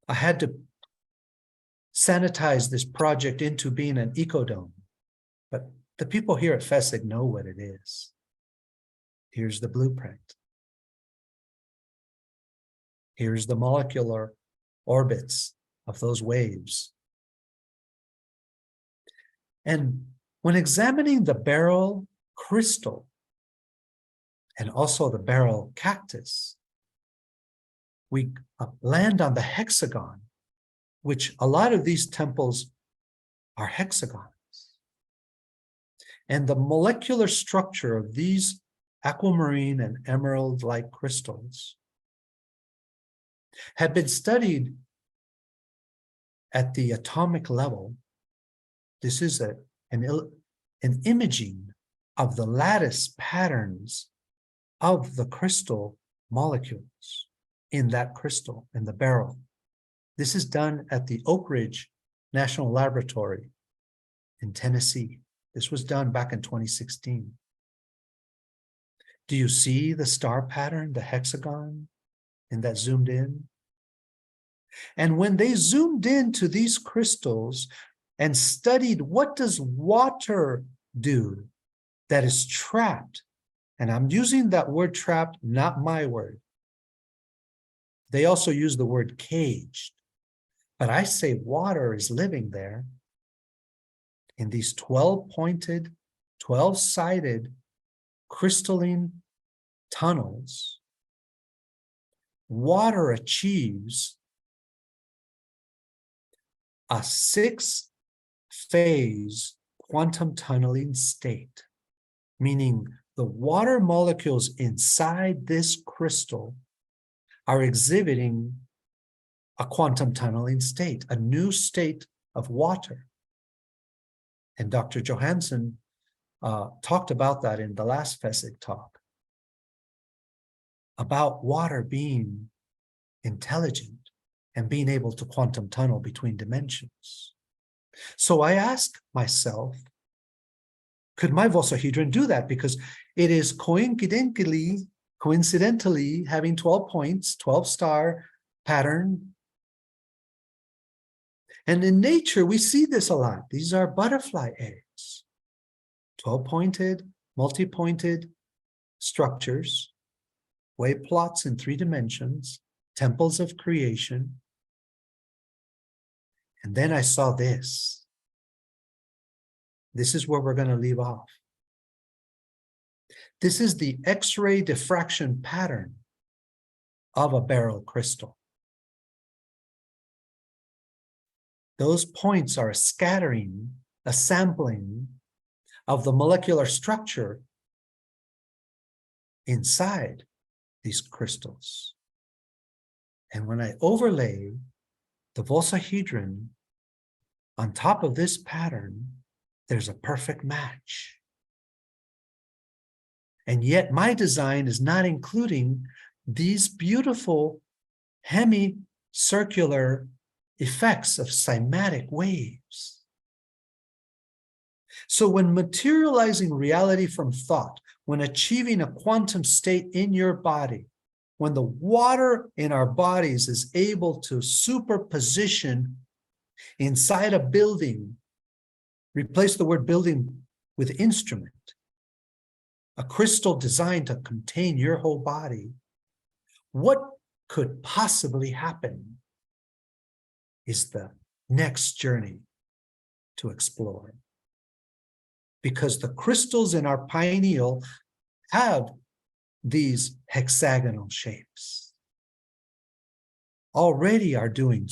I had to sanitize this project into being an ecodome, but the people here at FESIG know what it is. Here's the blueprint. Here's the molecular orbits of those waves. And when examining the beryl crystal and also the beryl cactus, we land on the hexagon, which a lot of these temples are hexagons. And the molecular structure of these aquamarine and emerald-like crystals have been studied at the atomic level. This is an imaging of the lattice patterns of the crystal molecules in that crystal, in the beryl. This is done at the Oak Ridge National Laboratory in Tennessee. This was done back in 2016. Do you see the star pattern, the hexagon, in that zoomed in? And when they zoomed into these crystals and studied what does water do that is trapped, and I'm using that word trapped, not my word. They also use the word caged, but I say water is living there in these 12-pointed, 12-sided crystalline tunnels. Water achieves a 6-phase quantum tunneling state, meaning the water molecules inside this crystal are exhibiting a quantum tunneling state, a new state of water. And Dr. Johansson talked about that in the last FESIG talk, about water being intelligent and being able to quantum tunnel between dimensions. So I ask myself, could my Vossahedron do that? Because it is coincidentally having 12 points, 12-star pattern And in nature, we see this a lot. These are butterfly eggs, 12-pointed, multi-pointed structures, wave plots in 3 dimensions, temples of creation. And then I saw this. This is where we're going to leave off. This is the X-ray diffraction pattern of a beryl crystal. Those points are a scattering, a sampling of the molecular structure inside these crystals. And when I overlay the Vossahedron on top of this pattern, there's a perfect match. And yet my design is not including these beautiful hemicircular effects of cymatic waves. So when materializing reality from thought, when achieving a quantum state in your body, when the water in our bodies is able to superposition inside a building, replace the word building with instrument, a crystal designed to contain your whole body, what could possibly happen is the next journey to explore. Because the crystals in our pineal have these hexagonal shapes. Already are doing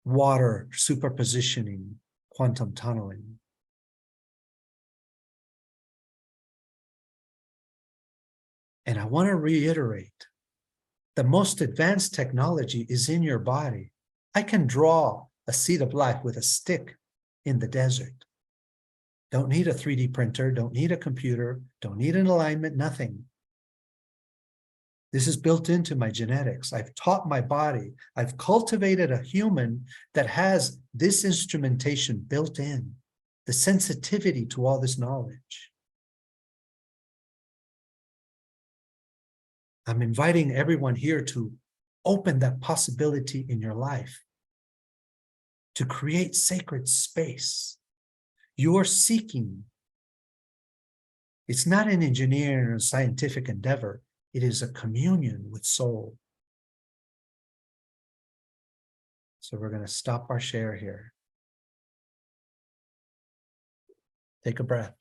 water superpositioning, quantum tunneling. And I want to reiterate, the most advanced technology is in your body. I can draw a seed of life with a stick in the desert. Don't need a 3D printer, don't need a computer, don't need an alignment, nothing. This is built into my genetics. I've taught my body. I've cultivated a human that has this instrumentation built in, the sensitivity to all this knowledge. I'm inviting everyone here to open that possibility in your life, to create sacred space. You're seeking. It's not an engineering or scientific endeavor. It is a communion with soul. So we're going to stop our share here. Take a breath.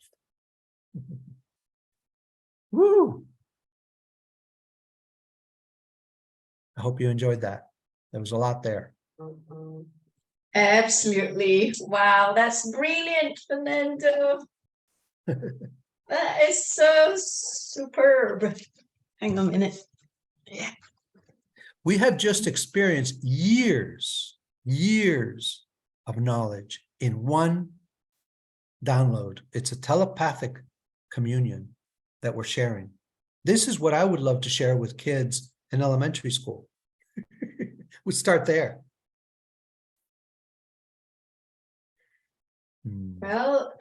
Woo! I hope you enjoyed that. There was a lot there. Absolutely. Wow, that's brilliant, Fernando. That is so superb. Hang on a minute. Yeah. We have just experienced years of knowledge in one download. It's a telepathic communion that we're sharing. This is what I would love to share with kids in elementary school. We start there. Well,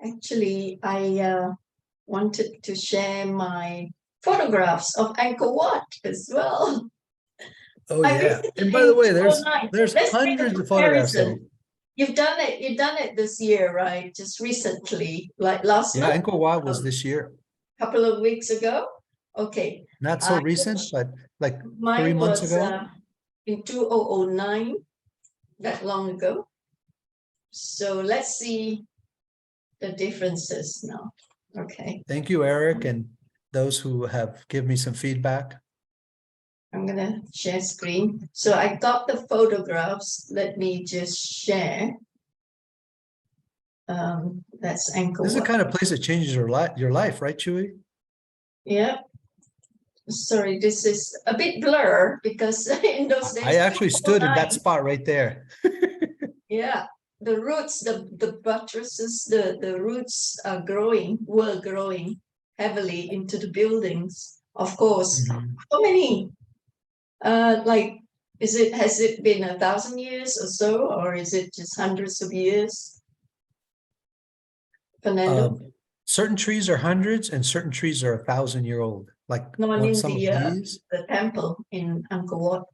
actually, I wanted to share my photographs of Angkor Wat as well. Oh I yeah. visited And by the in way, 2009. there's Let's make a hundreds of photographs. So. comparison. You've done it this year, right? Just recently, like last Yeah, month? Angkor Wat was this year. Couple of weeks ago. Okay. Not so recent, but like 3 Mine months was ago. in 2009, that long ago. So let's see the differences now. Okay. Thank you, Eric, and those who have given me some feedback. I'm gonna share screen. So I got the photographs. Let me just share. That's Angkor This is the Wat. kind of place that changes your life, right, Chewy? Yeah. Sorry, this is a bit blur because in those days I actually stood in that 2009, spot right there. yeah, the roots, the buttresses, the roots were growing heavily into the buildings. Of course, how many? Like, has it been 1,000 years or so, or is it just hundreds of years? Fernando? Certain trees are hundreds and certain trees are 1,000-year-old. Like No, I mean some of these. the temple in Angkor Wat.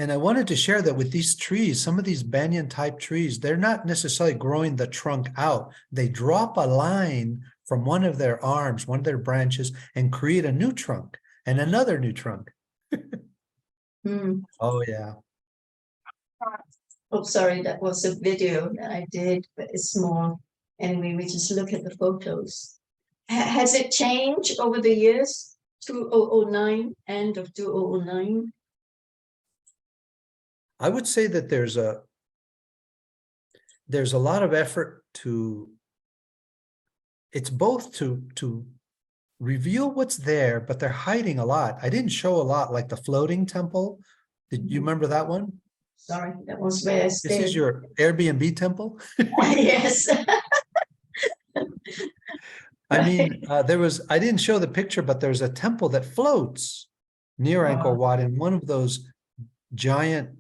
And I wanted to share that with these trees, some of these banyan type trees, they're not necessarily growing the trunk out. They drop a line from one of their arms, one of their branches, and create a new trunk and another new trunk. Hmm. Oh, yeah. Oh, sorry, that was a video that I did, but it's small. Anyway, we just look at the photos. Has it changed over the years? 2009, end of 2009? I would say that there's a lot of effort to, it's both to reveal what's there, but they're hiding a lot. I didn't show a lot, like the floating temple. Did you remember that one? Sorry, that was where I This stayed. is your Airbnb temple? Yes. I mean, I didn't show the picture, but there's a temple that floats near Angkor Wow. Wat in one of those giant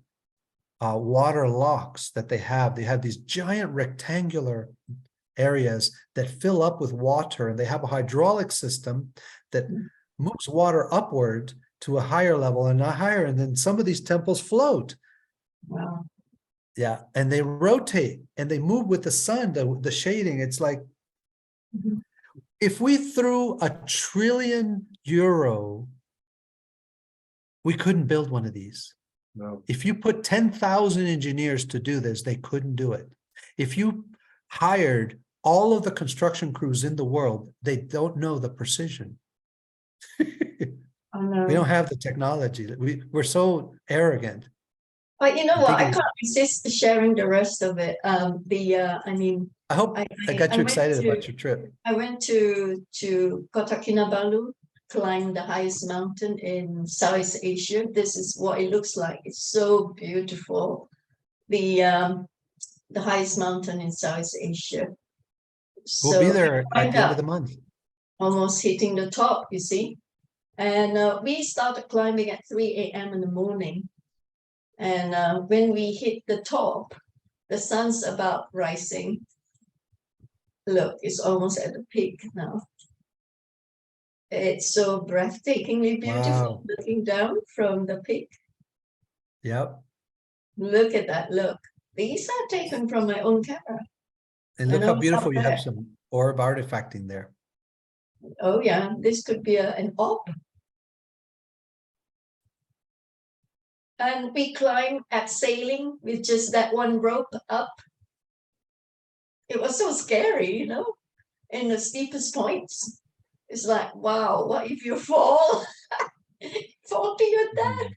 water locks that they have. They have these giant rectangular areas that fill up with water, and they have a hydraulic system that moves water upward to a higher level and not higher. And then some of these temples float. Wow. Yeah, and they rotate and they move with the sun, the shading. It's like, if we threw €1 trillion, we couldn't build one of these. No. If you put 10,000 engineers to do this, they couldn't do it. If you hired all of the construction crews in the world, they don't know the precision. Oh, no. We don't have the technology. We're so arrogant. But you know what? I thinking- can't resist sharing the rest of it. I mean, I hope I got you went excited to- about your trip. I went to Kota Kinabalu, climbed the highest mountain in Southeast Asia. This is what it looks like. It's so beautiful. The highest mountain in Southeast Asia. We'll be So there at climbed the end up, of the month. almost hitting the top, you see. And we started climbing at 3 a.m. in the morning. And when we hit the top, the sun's about rising. Look, it's almost at the peak now. It's so breathtakingly beautiful Wow. looking down from the peak. Yep. Look at that, look. These are taken from my own camera. And look And how I was beautiful up you have there. some orb artifacting there. Oh yeah, this could be an op. And we climb at sailing with just that one rope up. It was so scary, you know, in the steepest points. It's like, wow, what if you fall? Fall to your death.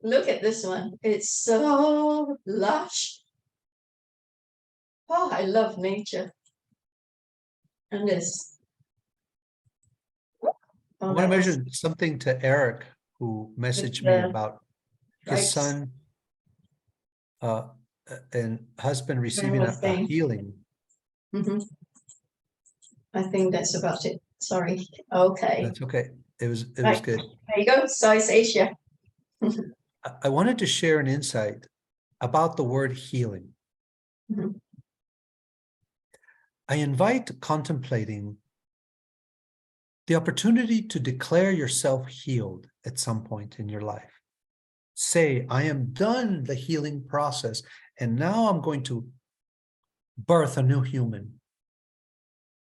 Look at this one. It's so lush. Oh, I love nature. And this. I Oh, want to that was mention something to Eric, who messaged me the about stripes. his son and husband receiving a thing. healing. Mhm. I think that's about it. Sorry. Okay. That's okay. It was Right. good. There you go. South Asia. I wanted to share an insight about the word healing. Mhm. I invite contemplating the opportunity to declare yourself healed at some point in your life. Say, I am done the healing process, and now I'm going to birth a new human,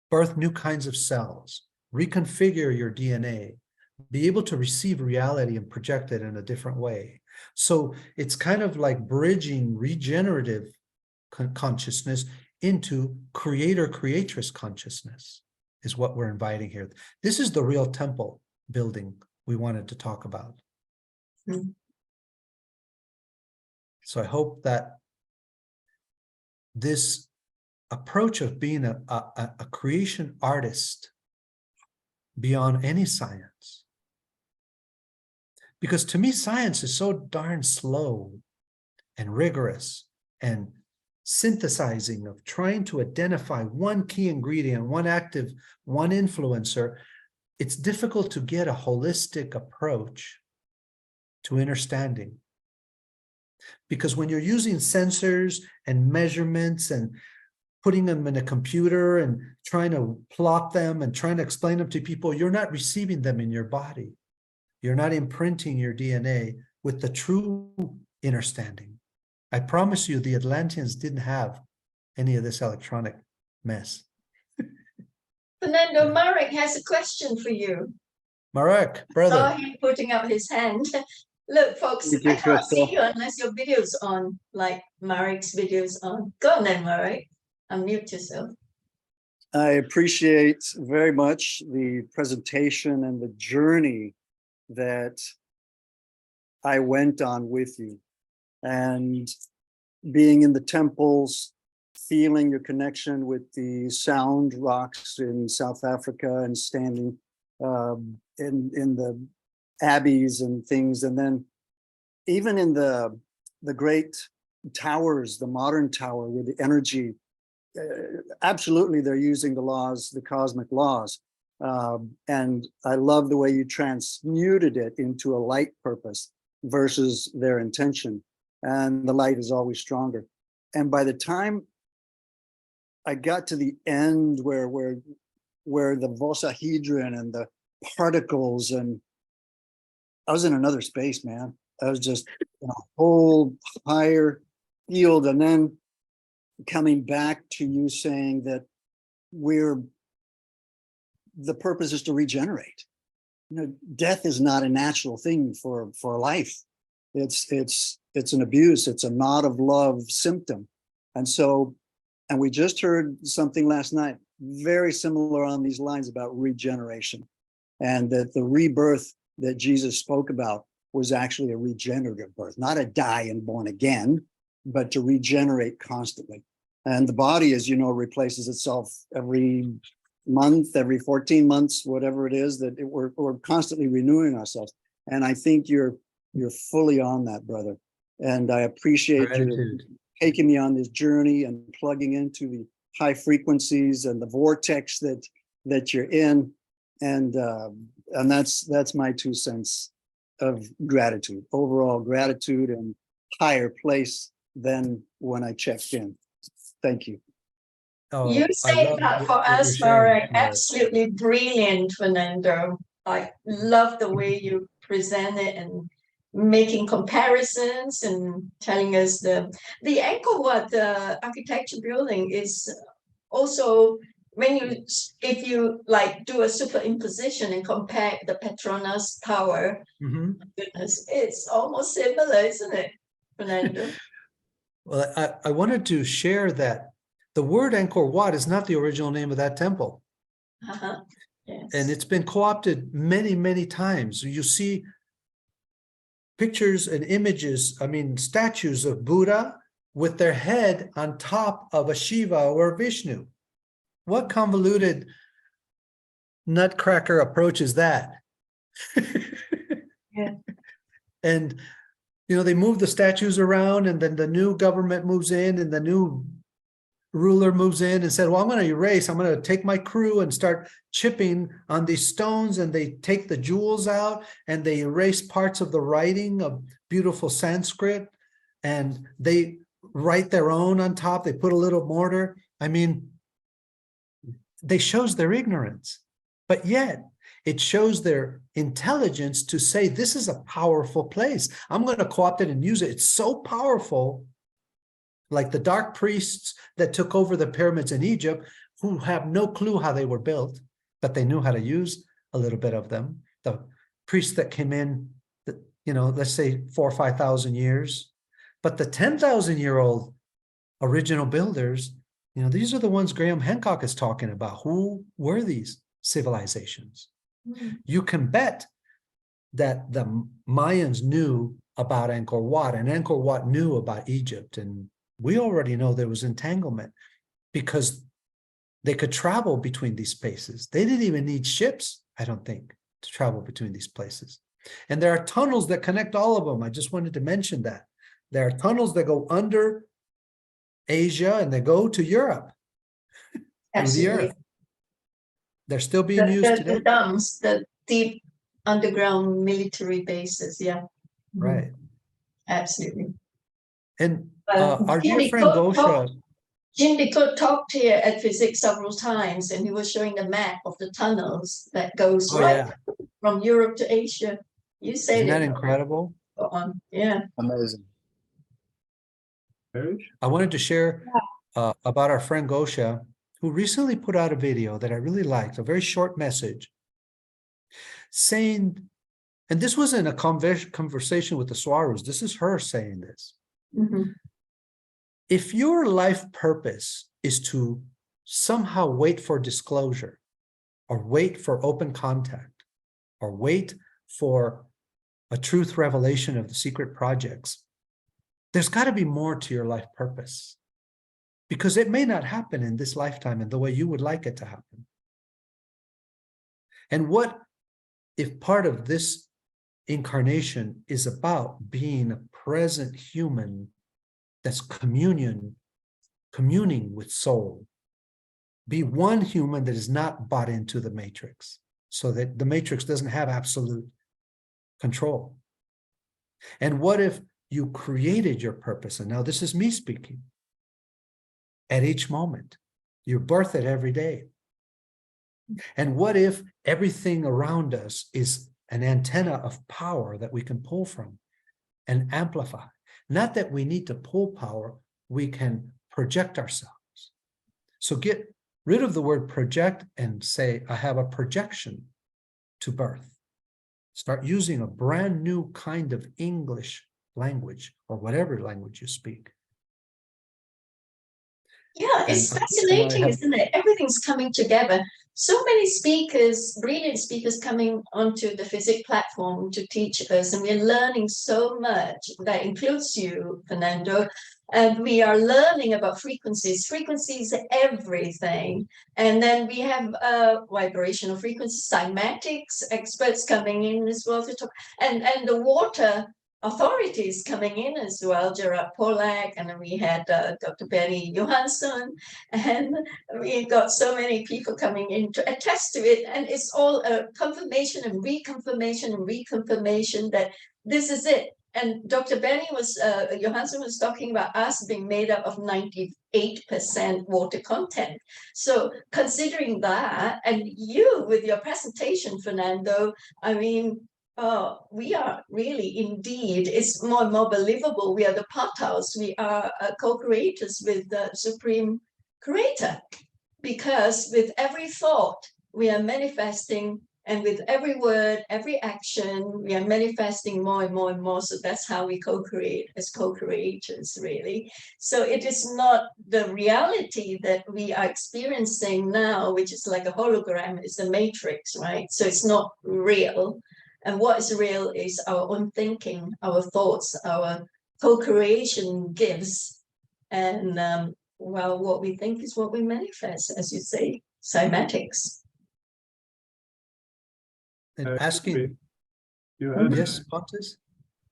birth new kinds of cells, reconfigure your DNA, be able to receive reality and project it in a different way. So it's kind of like bridging regenerative consciousness into creator-creatress consciousness is what we're inviting here. This is the real temple building we wanted to talk about. Mhm. So I hope that this approach of being a creation artist beyond any science, because to me, science is so darn slow and rigorous and synthesizing of trying to identify one key ingredient, one active, one influencer. It's difficult to get a holistic approach to understanding. Because when you're using sensors and measurements and putting them in a computer and trying to plot them and trying to explain them to people, you're not receiving them in your body. You're not imprinting your DNA with the true understanding. I promise you, the Atlanteans didn't have any of this electronic mess. Fernando, Marek has a question for you. Marek, Saw brother. him putting up his hand. Look, folks, Thank you, I can't see Crystal. you unless your video's on, like Marek's video's on. Go on then, Marek. Unmute yourself. I appreciate very much the presentation and the journey that I went on with you, and being in the temples, feeling your connection with the sound rocks in South Africa, and standing in the abbeys and things, and then even in the great towers, the modern tower with the energy. Absolutely, they're using the laws, the cosmic laws. And I love the way you transmuted it into a light purpose versus their intention. And the light is always stronger. And by the time I got to the end where the Vossahedron and the particles, and I was in another space, man. I was just in a whole higher field. And then coming back to you saying that the purpose is to regenerate. You know, death is not a natural thing for life. It's an abuse. It's a not of love symptom. And we just heard something last night, very similar on these lines about regeneration, and that the rebirth that Jesus spoke about was actually a regenerative birth, not a die and born again, but to regenerate constantly. And the body, as you know, replaces itself every month, every 14 months, whatever it is, that we're constantly renewing ourselves. And I think you're fully on that, brother. And I appreciate you taking me on this journey and plugging into the high frequencies and the vortex that you're in. And that's my 2 cents of gratitude, overall gratitude, and higher place than when I checked in. Thank you. Oh, You I say love that what for you're us, sharing, Marek. Marek. Absolutely brilliant, Fernando. I love the way you present it and making comparisons and telling us the Angkor Wat, the architecture building is also, if you like do a superimposition and compare the Petronas Tower, Mhm. goodness, it's almost similar, isn't it, Fernando? Well, I wanted to share that the word Angkor Wat is not the original name of that temple. Yes. And it's been co-opted many, many times. You see pictures and images, statues of Buddha with their head on top of a Shiva or Vishnu. What convoluted nutcracker approach is that? Yeah. And they move the statues around, and then the new government moves in, and the new ruler moves in and said, well, I'm going to take my crew and start chipping on these stones, and they take the jewels out and they erase parts of the writing of beautiful Sanskrit, and they write their own on top. They put a little mortar. They shows their ignorance, but yet it shows their intelligence to say, this is a powerful place. I'm going to co-opt it and use it. It's so powerful. Like the dark priests that took over the pyramids in Egypt, who have no clue how they were built, but they knew how to use a little bit of them. The priests that came in, let's say 4,000 or 5,000 years, but the 10,000-year-old original builders, these are the ones Graham Hancock is talking about. Who were these civilizations? Mm-hmm. You can bet that the Mayans knew about Angkor Wat, and Angkor Wat knew about Egypt, and we already know there was entanglement because they could travel between these spaces. They didn't even need ships, I don't think, to travel between these places. And there are tunnels that connect all of them. I just wanted to mention that. There are tunnels that go under Asia and they go to Europe through the earth. They're still being used today. The dams, the deep underground military bases, yeah. Right. Absolutely. And our dear friend Vossa, Jim Decote talked here at FESIG several times, and he was showing the map of the tunnels that goes Oh, right yeah. from Europe to Asia. You said Isn't that it. incredible? Go on. Yeah. Amazing. I wanted to share about our friend Gosha, who recently put out a video that I really liked, a very short message saying, and this wasn't a conversation with the Swarus, this is her saying this. Mhm. If your life purpose is to somehow wait for disclosure, or wait for open contact, or wait for a truth revelation of the secret projects, there's got to be more to your life purpose, because it may not happen in this lifetime in the way you would like it to happen. And what if part of this incarnation is about being a present human that's communing with soul? Be one human that is not bought into the matrix, so that the matrix doesn't have absolute control. And what if you created your purpose? And now this is me speaking. At each moment, you birth it every day. And what if everything around us is an antenna of power that we can pull from and amplify? Not that we need to pull power, we can project ourselves. So get rid of the word project and say, I have a projection to birth. Start using a brand new kind of English language, or whatever language you speak. Yeah, it's And fascinating, isn't it? Everything's coming together. So many speakers, brilliant speakers coming onto the FESIG platform to teach us, and we're learning so much. That includes you, Fernando. And we are learning about frequencies. Frequencies are everything. And then we have vibrational frequencies, cymatics experts coming in as well to talk, and the water authorities coming in as well, Gerard Pollack, and then we had Dr. Benny Johansson, and we got so many people coming in to attest to it, and it's all a confirmation and reconfirmation that this is it. And Dr. Benny Johansson was talking about us being made up of 98% water content. So considering that, and you with your presentation, Fernando, I mean, we are really indeed, it's more and more believable. We are the Patals, we are co-creators with the Supreme Creator, because with every thought we are manifesting, and with every word, every action, we are manifesting more and more and more. So that's how we co-create as co-creators, really. So it is not the reality that we are experiencing now, which is like a hologram, it's a matrix, right? So it's not real. And what is real is our own thinking, our thoughts, our co-creation gives. And well, what we think is what we manifest, as you say, cymatics. And asking, you have, yes, Pontus?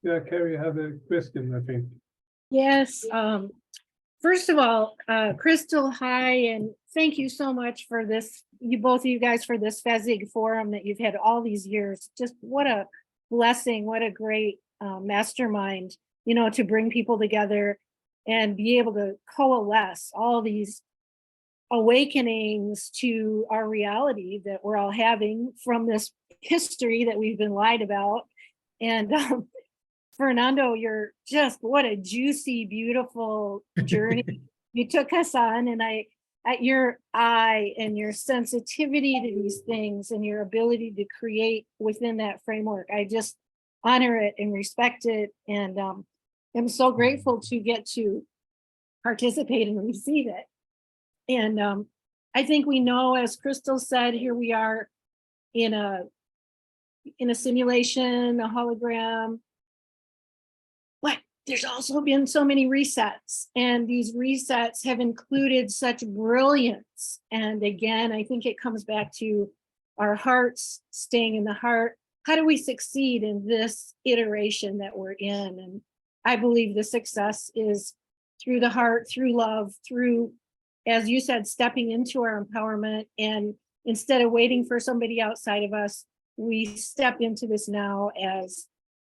yeah, Carrie, you have a question, I think. Yes. First of all, Crystal, hi, and thank you so much for this, both of you guys, for this FESIG forum that you've had all these years. Just what a blessing, what a great mastermind, you know, to bring people together and be able to coalesce all these awakenings to our reality that we're all having from this history that we've been lied about. And Fernando, you're just, what a juicy, beautiful journey you took us on. And at your eye and your sensitivity to these things and your ability to create within that framework, I just honor it and respect it. And I'm so grateful to get to participate and receive it. And I think we know, as Crystal said, here we are in a simulation, a hologram. But there's also been so many resets, and these resets have included such brilliance. And again, I think it comes back to our hearts, staying in the heart. How do we succeed in this iteration that we're in? And I believe the success is through the heart, through love, through, as you said, stepping into our empowerment. And instead of waiting for somebody outside of us, we step into this now as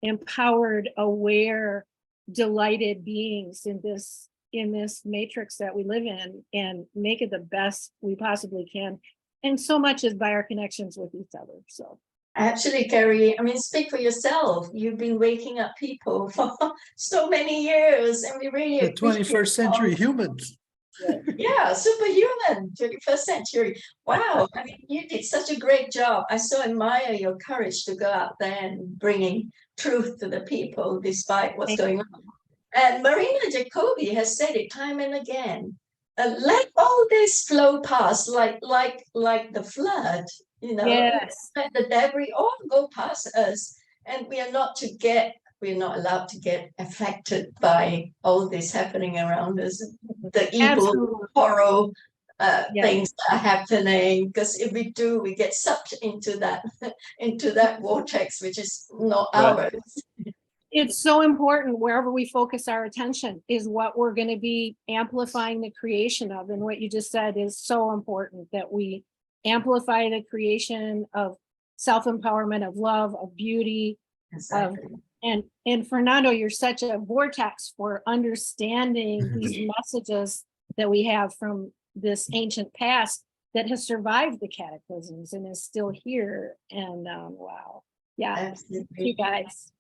empowered, aware, delighted beings in this in this matrix that we live in and make it the best we possibly can. And so much is by our connections with each other. So Actually, Carrie, I mean, speak for yourself. You've been waking up people for so many years, and we really The appreciate 21st century humans. Yeah, superhuman, 21st century. Wow, I mean, you did such a great job. I so admire your courage to go out there and bringing truth to the people despite what's going on. And Marina Jacobi has said it time and again. Let all this flow past, like the flood. You know, yes, let the debris all go past us, and we're not allowed to get affected by all this happening around us, the evil, absolutely. horror Yeah. things that are happening. Because if we do, we get sucked into that vortex, which is not Right. ours. It's so important wherever we focus our attention is what we're going to be amplifying the creation of. And what you just said is so important, that we amplify the creation of self-empowerment, of love, of beauty, Exactly. and Fernando, you're such a vortex for understanding these messages that we have from this ancient past that has survived the cataclysms and is still here. And wow, yeah, Absolutely. you guys,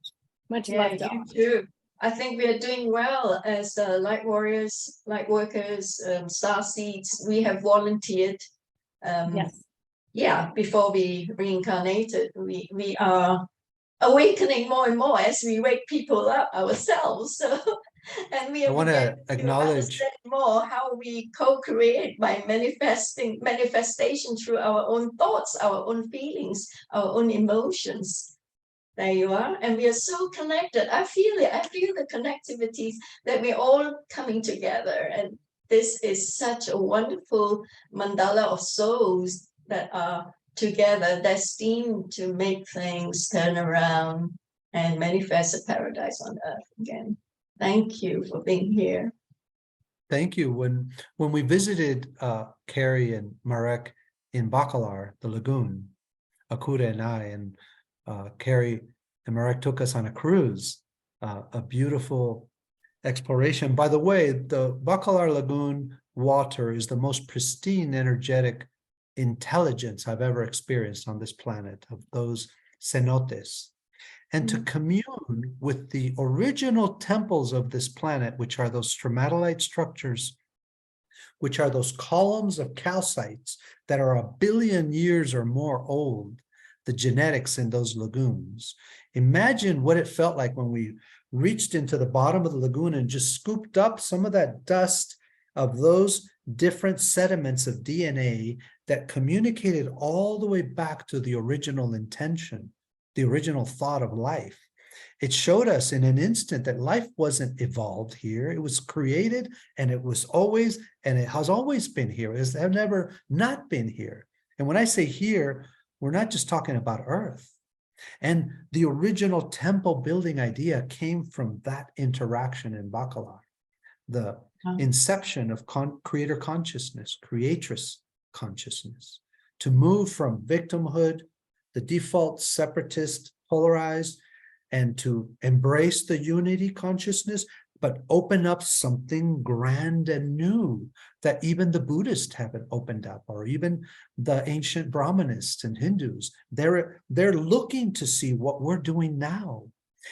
much Yeah, love to all. you too. I think we are doing well as light warriors, light workers, star seeds. We have volunteered. Yes. Yeah, before we reincarnated, we are awakening more and more as we wake people up ourselves. So, and we I are want beginning to to acknowledge, understand more how we co-create by manifestation through our own thoughts, our own feelings, our own emotions. There you are. And we are so connected. I feel it. I feel the connectivities that we're all coming together. And this is such a wonderful mandala of souls that are together, destined to make things turn around and manifest a paradise on earth again. Thank you for being here. thank you. When we visited Carrie and Marek in Bacalar, the lagoon, Akura and I, and Carrie and Marek took us on a cruise, a beautiful exploration. By the way, the Bacalar Lagoon water is the most pristine, energetic intelligence I've ever experienced on this planet, of those cenotes. And to commune with the original temples of this planet, which are those stromatolite structures, which are those columns of calcites that are 1 billion years or more old, the genetics in those lagoons. Imagine what it felt like when we reached into the bottom of the lagoon and just scooped up some of that dust of those different sediments of DNA that communicated all the way back to the original intention, the original thought of life. It showed us in an instant that life wasn't evolved here. It was created, and it was always, and it has always been here. It has never not been here. And when I say here, we're not just talking about Earth. And the original temple building idea came from that interaction in Bacalar, the inception of creator consciousness, creatress consciousness, to move from victimhood, the default separatist, polarized, and to embrace the unity consciousness, but open up something grand and new that even the Buddhists haven't opened up, or even the ancient Brahmanists and Hindus. They're looking to see what we're doing now.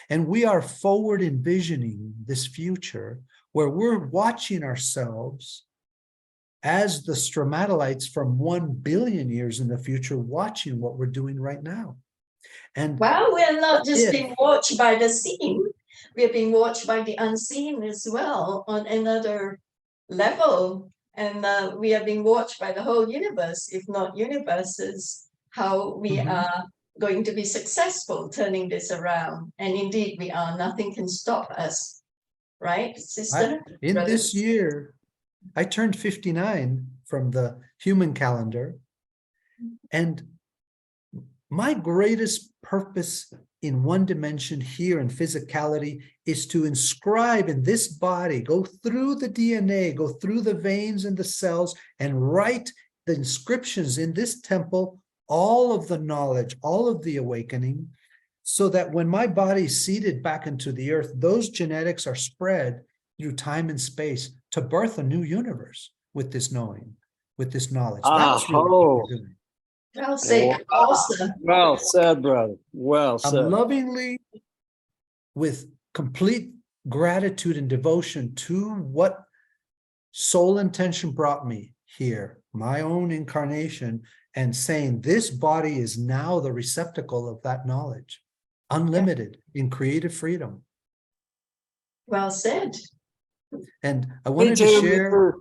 And we are forward envisioning this future where we're watching ourselves as the stromatolites from 1 billion years in the future, watching what we're doing right now. And well, we're not just being watched by the seen, we're being watched by the unseen as well on another level. And we are being watched by the whole universe, if not universes, how we are going to be successful turning this around. And indeed, we are. Nothing can stop us. Right, sister? In this year, I turned 59 from the human calendar. And my greatest purpose in one dimension here in physicality is to inscribe in this body, go through the DNA, go through the veins and the cells, and write the inscriptions in this temple, all of the knowledge, all of the awakening, so that when my body is seeded back into the earth, those genetics are spread through time and space to birth a new universe with this knowing, with this knowledge. Ah, That's really what oh. we're doing. Well said, Wow. awesome. Well said, brother. Well I'm said. lovingly, with complete gratitude and devotion to what soul intention brought me here, my own incarnation, and saying this body is now the receptacle of that knowledge, unlimited in creative freedom. Well said. And I Me wanted to too, share.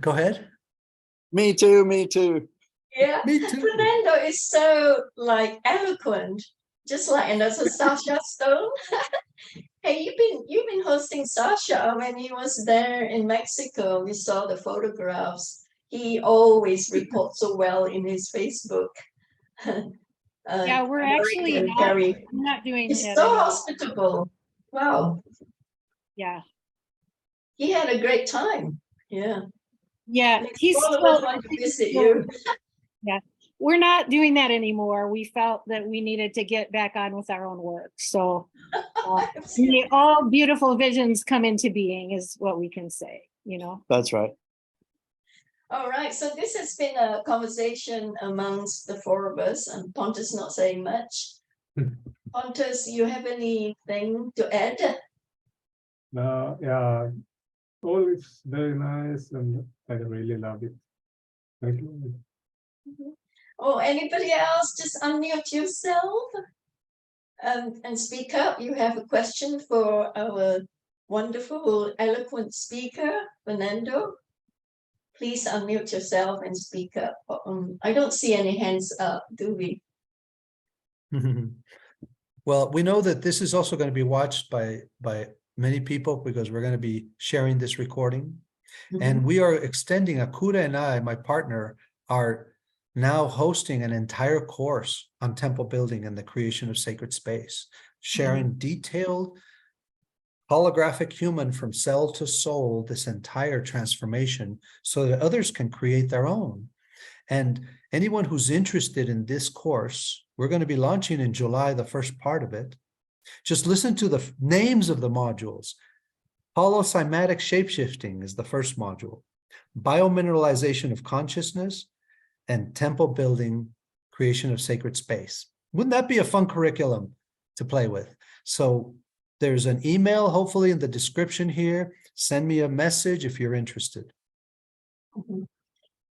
Go ahead. me too, me too. Yeah, Me too. Fernando is so like eloquent, just like another Sasha Stone. Hey, you've been hosting Sasha when he was there in Mexico. We saw the photographs. He always reports so well in his Facebook. Yeah, we're actually American not, Gary. I'm not doing He's that so anymore. hospitable. Wow, Yeah. he had a great time. Yeah, Yeah, he's all of still, us want to visit still- you. yeah, we're not doing that anymore. We felt that we needed to get back on with our own work. So all beautiful visions come into being is what we can say, you know? That's right. All right, so this has been a conversation amongst the four of us, and Pontus not saying much. Pontus, you have anything to add? Yeah, all is very nice, and I really love it. Thank you. Oh, anybody else? Just unmute yourself and speak up. You have a question for our wonderful, eloquent speaker, Fernando. Please unmute yourself and speak up. I don't see any hands up, do we? Well, we know that this is also going to be watched by many people because we're going to be sharing this recording. And we are extending, Akura and I, my partner, are now hosting an entire course on temple building and the creation of sacred space, sharing detailed holographic human from cell to soul, this entire transformation, so that others can create their own. And anyone who's interested in this course, we're going to be launching in July, the first part of it. Just listen to the names of the modules. Holocymatic shapeshifting is the first module. Biomineralization of consciousness and temple building, creation of sacred space. Wouldn't that be a fun curriculum to play with? So there's an email, hopefully in the description here. Send me a message if you're interested.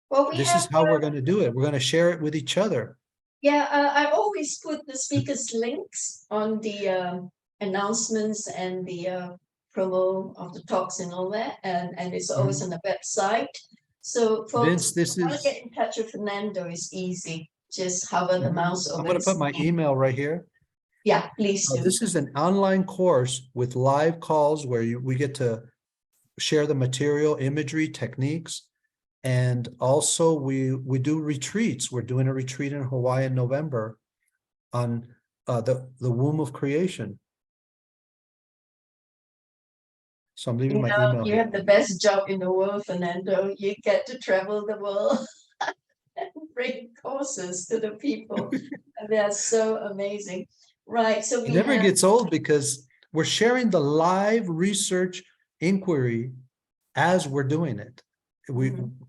Well, This is how we're going to do it. We're going to share it with each other. Yeah, I always put the speakers' links on the announcements and the promo of the talks and all that, and it's always on the website. So folks, Vince, want to get in touch with Fernando is easy. Just hover the mouse over. I'm going to put my email right here. Yeah, please do. This is an online course with live calls where we get to share the material, imagery, techniques. And also we do retreats. We're doing a retreat in Hawaii in November on the womb of creation. So I'm leaving my email You here. have the best job in the world, Fernando. You get to travel the world and bring courses to the people. And they're so amazing. Right. So It never gets old because we're sharing the live research inquiry as we're doing it.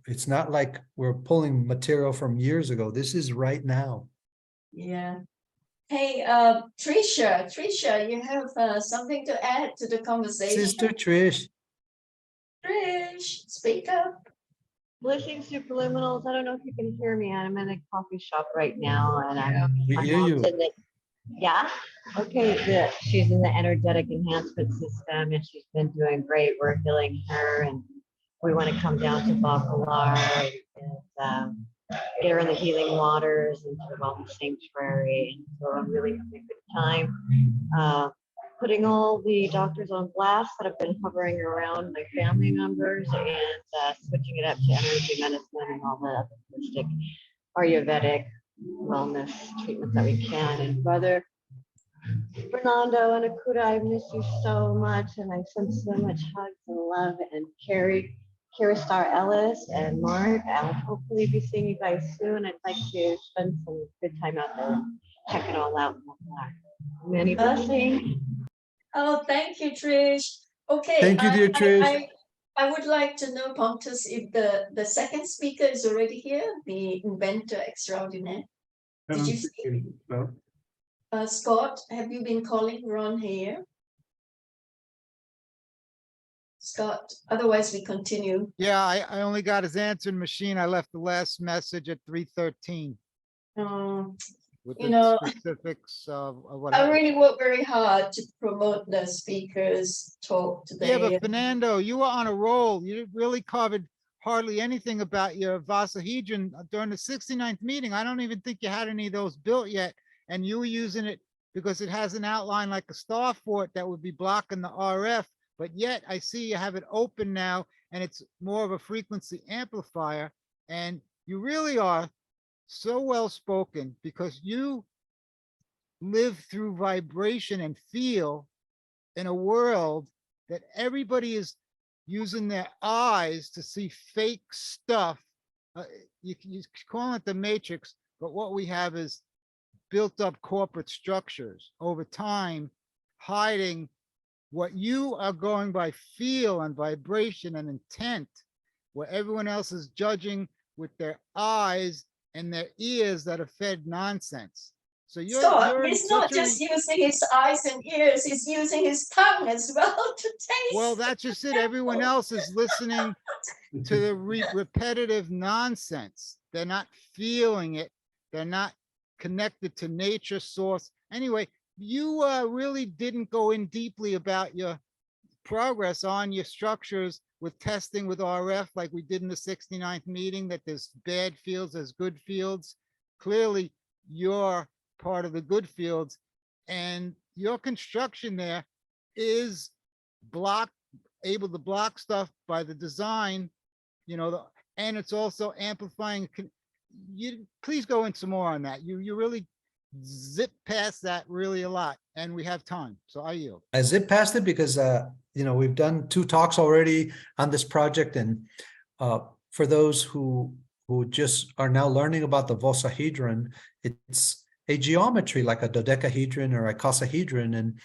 It's not like we're pulling material from years ago. This is right now. Yeah. Hey, Trisha, you have something to add to the conversation? Sister Trish. Trish, speak up. Blessings, superliminals. I don't know if you can hear me. I'm in a coffee shop right now, and We hear you. Yeah. Okay. She's in the energetic enhancement system, and she's been doing great. We're healing her, and we want to come down to Bacalar and get her in the healing waters and to the wellness sanctuary. And so I'm really having a good time. Putting all the doctors on blast that have been hovering around my family members and switching it up to energy medicine and all the other holistic Ayurvedic wellness treatments that we can. And Brother Fernando and Akuda, I miss you so much, and I send so much hugs and love. And Carrie Star Ellis and Mark, I'll hopefully be seeing you guys soon. I'd like to spend some good time out there, check it all out. Many blessings. Oh, thank you, Trish. Okay. Thank you, dear Trish. I would like to know, Pontus, if the second speaker is already here, the inventor extraordinaire. Did you see? No. Scott, have you been calling Ron here? Scott, otherwise we continue. Yeah, I only got his answering machine. I left the last message at 3:13 with You the know, specifics of what I happened. really work very hard to promote the speakers' talk Yeah, today. but Fernando, you were on a roll. You really covered hardly anything about your Vossahedron during the 69th meeting. I don't even think you had any of those built yet. And you were using it because it has an outline like a star fort that would be blocking the RF. But yet I see you have it open now and it's more of a frequency amplifier. And you really are so well spoken because you live through vibration and feel in a world that everybody is using their eyes to see fake stuff. You call it the matrix, but what we have is built up corporate structures over time, hiding what you are going by feel and vibration and intent, where everyone else is judging with their eyes and their ears that are fed nonsense. So Scott, he's not just using his eyes and ears, he's using his tongue as well to taste. Well, that's just it. Everyone else is listening to the repetitive nonsense. They're not feeling it. They're not connected to nature source. Anyway, you really didn't go in deeply about your progress on your structures with testing with RF like we did in the 69th meeting, that there's bad fields, there's good fields. Clearly, you're part of the good fields, and your construction there is able to block stuff by the design, you know, and it's also amplifying. You please go in some more on that. You really zip past that really a lot, and we have time, so I yield. I zip past it because you know, we've done 2 talks already on this project, and for those who just are now learning about the Vossahedron, it's a geometry like a dodecahedron or a icosahedron, and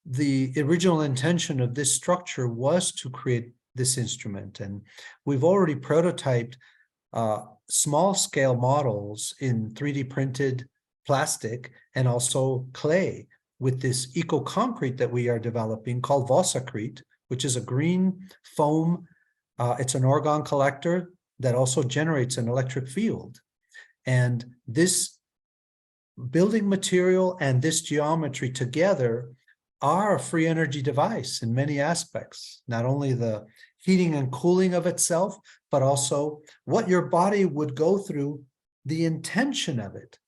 the original intention of this structure was to create this instrument. And we've already prototyped small scale models in 3D printed plastic and also clay with this eco concrete that we are developing called Vossacrete, which is a green foam. It's an orgone collector that also generates an electric field. And this building material and this geometry together are a free energy device in many aspects, not only the heating and cooling of itself, but also what your body would go through, the intention of it.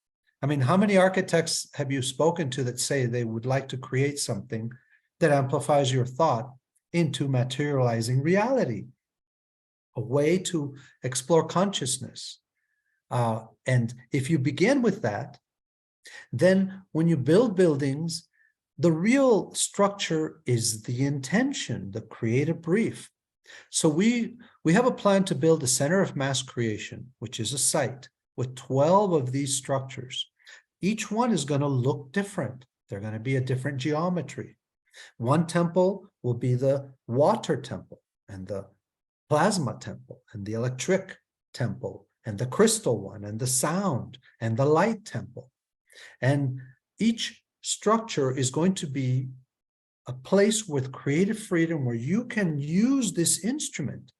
I mean, how many architects have you spoken to that say they would like to create something that amplifies your thought into materializing reality? A way to explore consciousness. And if you begin with that, then when you build buildings, the real structure is the intention, the creative brief. So we have a plan to build a center of mass creation, which is a site with 12 of these structures. Each one is going to look different. They're going to be a different geometry. One temple will be the water temple, and the plasma temple, and the electric temple, and the crystal one, and the sound, and the light temple. And each structure is going to be a place with creative freedom where you can use this instrument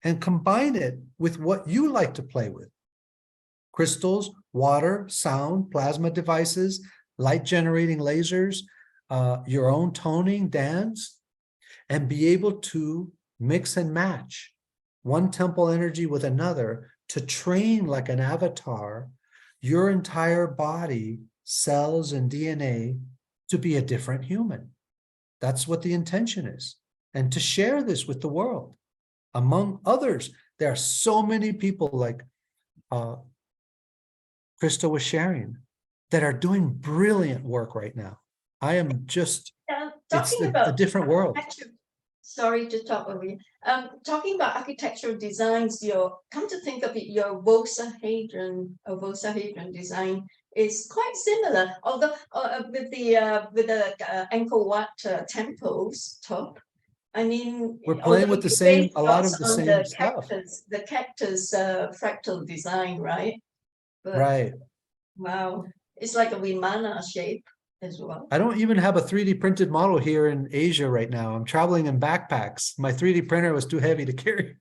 and combine it with what you like to play with. Crystals, water, sound, plasma devices, light generating lasers, your own toning, dance, and be able to mix and match one temple energy with another to train like an avatar your entire body, cells, and DNA to be a different human. That's what the intention is. And to share this with the world. Among others, there are so many people like Krista was sharing that are doing brilliant work right now. I am just, it's a different world. Sorry to talk over you. Talking about architectural designs, come to think of it, your Vossahedron design is quite similar, although with the Angkor Wat temple's top, I mean, We're playing although with the you same, based a lot lots of the on same stuff. the cactus fractal design, right? But Right. wow, it's like a Vimana shape as well. I don't even have a 3D printed model here in Asia right now. I'm traveling in backpacks. My 3D printer was too heavy to carry.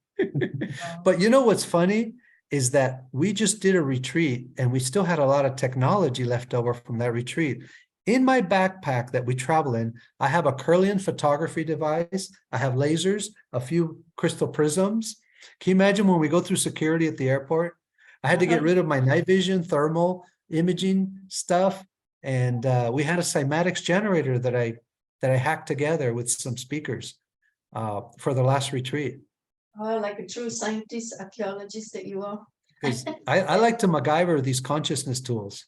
But you know what's funny is that we just did a retreat and we still had a lot of technology left over from that retreat. In my backpack that we travel in, I have a Kirlian photography device. I have lasers, a few crystal prisms. Can you imagine when we go through security at the airport? I had to get rid of my night vision, thermal imaging stuff. And we had a cymatics generator that I hacked together with some speakers for the last retreat. Oh, like a true scientist, archaeologist that you are. Because I like to MacGyver these consciousness tools.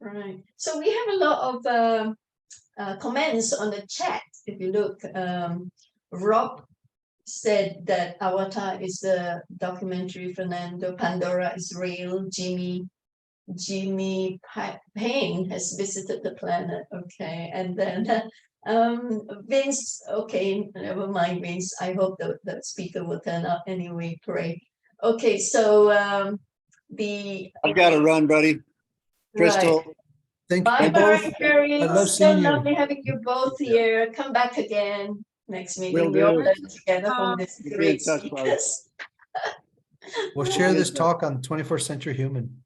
Right. So we have a lot of comments on the chat. If you look, Rob said that Avatar is the documentary. Fernando, Pandora is real. Jimmy Payne has visited the planet. Okay, and then Vince. Okay, never mind, Vince. I hope the speaker will turn up anyway. Pray. Okay, so I've got to run, buddy. Crystal. Right. Thank Bye, you both. Barry. I love So seeing you. lovely having you both here. Come back again next meeting. Will We all do. learn together from this We'll be in great touch, Barbara. speakers. We'll share this talk on 21st Century Human.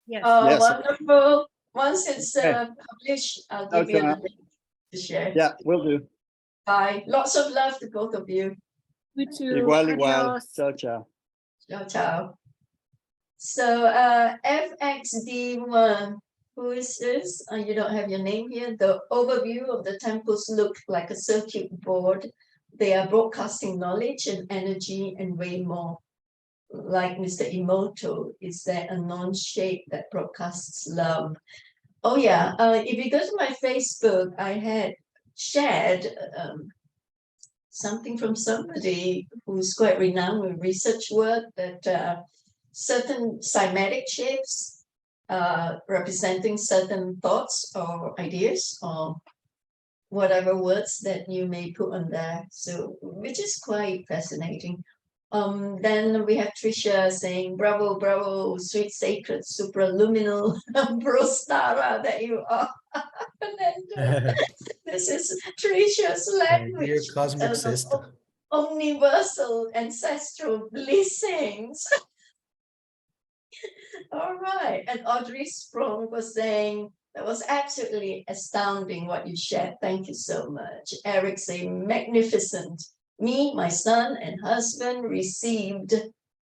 Yes. Oh, Yes. wonderful. Once it's Okay. published, I'll give you the link to share. Yeah, will do. Bye. Lots of love to both of you. You too. Igual, igual. Adios. Ciao, ciao. Ciao, ciao. So FXD1, who is this? You don't have your name here. The overview of the temples look like a circuit board. They are broadcasting knowledge and energy and way more. Like Mr. Emoto, is there a non-shape that broadcasts love? Oh yeah, if you go to my Facebook, I had shared something from somebody who's quite renowned with research work that certain cymatic shapes representing certain thoughts or ideas or whatever words that you may put on there. So, which is quite fascinating. Then we have Trisha saying, bravo, bravo, sweet, sacred, supraluminal prostara that you are. This is Trisha's language. Dear cosmic sister. Omniversal ancestral blessings. All right. And Audrey Sprung was saying, that was absolutely astounding what you shared. Thank you so much. Eric saying, magnificent. Me, my son, and husband received,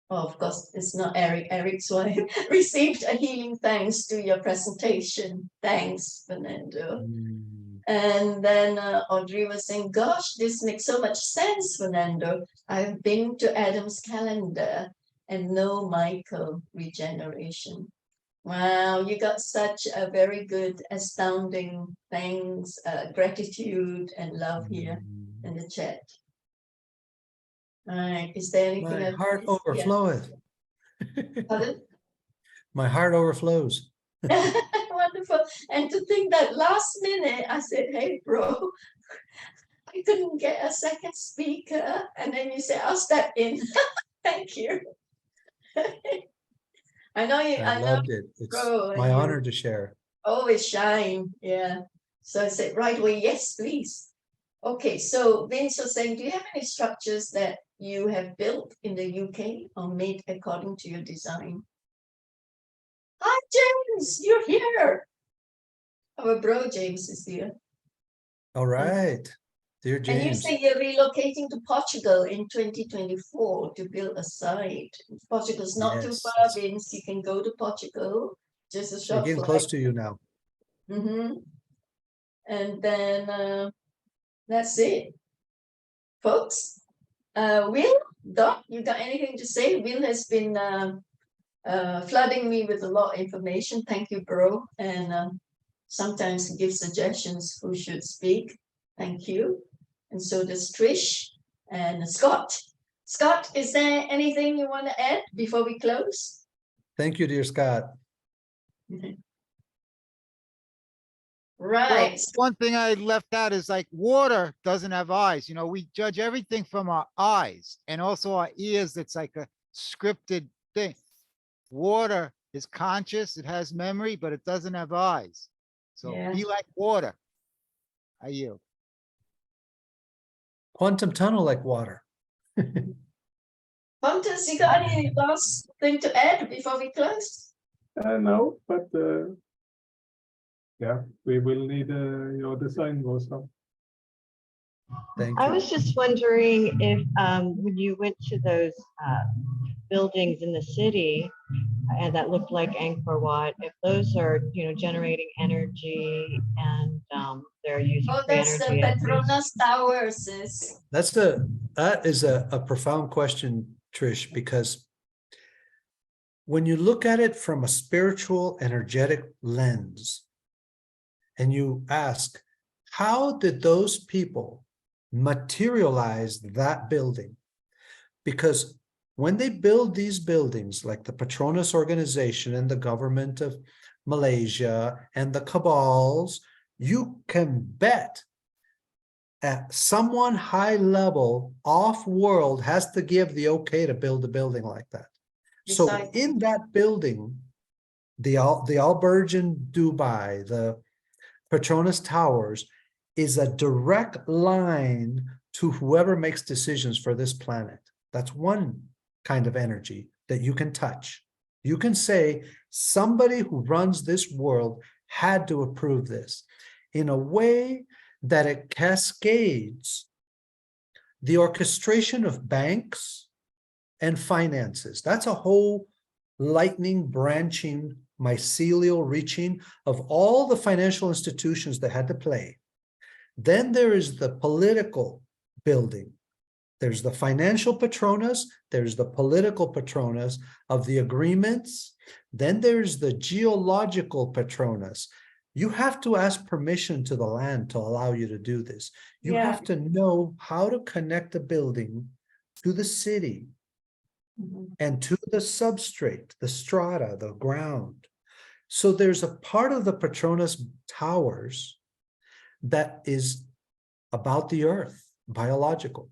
of course, it's not Eric's wife, received a healing thanks to your presentation. Thanks, Fernando. And then Audrey was saying, gosh, this makes so much sense, Fernando. I've been to Adam's calendar and know Michael regeneration. Wow, you got such a very good, astounding thanks, gratitude and love here in the chat. All right, is there anything My else? heart overfloweth. Pardon? My heart overflows. Wonderful. And to think that last minute I said, hey, bro, I couldn't get a second speaker. And then you say, I'll step in. Thank you. I know you. I I know, loved it. It's bro, my and you honor to share. always shine. Yeah. So I said, right away, yes, please. Okay, so Vince was saying, do you have any structures that you have built in the UK or made according to your design? Hi, James, you're here. Our bro James is here. All right. Dear And you James. say you're relocating to Portugal in 2024 to build a site. Portugal's not too Yes, far, it's- Vince. You can go to Portugal. Just a We're short getting flight. close to you now. And then that's it, folks. Will, Doc, you got anything to say? Will has been flooding me with a lot of information. Thank you, bro. And sometimes give suggestions who should speak. Thank you. And so does Trish and Scott. Scott, is there anything you want to add before we close? Thank you, dear Scott. Right. One thing I left out is like water doesn't have eyes. You know, we judge everything from our eyes and also our ears. It's like a scripted thing. Water is conscious, it has memory, but it doesn't have eyes. So Yeah. be like water. I yield. Quantum tunnel like water. Pontus, you got any last thing to add before we close? No, but yeah, we will need your design, Vossa. Thank I you. was just wondering if, when you went to those buildings in the city and that looked like Angkor Wat, if those are, you know, generating energy and they're using Oh, free that's the energy. Petronas Tower, sis. That is a profound question, Trish, because when you look at it from a spiritual, energetic lens, and you ask, how did those people materialize that building? Because when they build these buildings, like the Petronas organization and the government of Malaysia and the cabals, you can bet at someone high level off world has to give the okay to build a building like that. So Besides- in that building, the Al Burj in Dubai, the Petronas Towers, is a direct line to whoever makes decisions for this planet. That's one kind of energy that you can touch. You can say somebody who runs this world had to approve this in a way that it cascades the orchestration of banks and finances. That's a whole lightning branching, mycelial reaching of all the financial institutions that had to play. Then there is the political building. There's the financial Petronas, there's the political Petronas of the agreements. Then there's the geological Petronas. You have to ask permission to the land to allow you to do this. You Yeah. have to know how to connect a building to the city Mhm. and to the substrate, the strata, the ground. So there's a part of the Petronas towers that is about the earth, biological.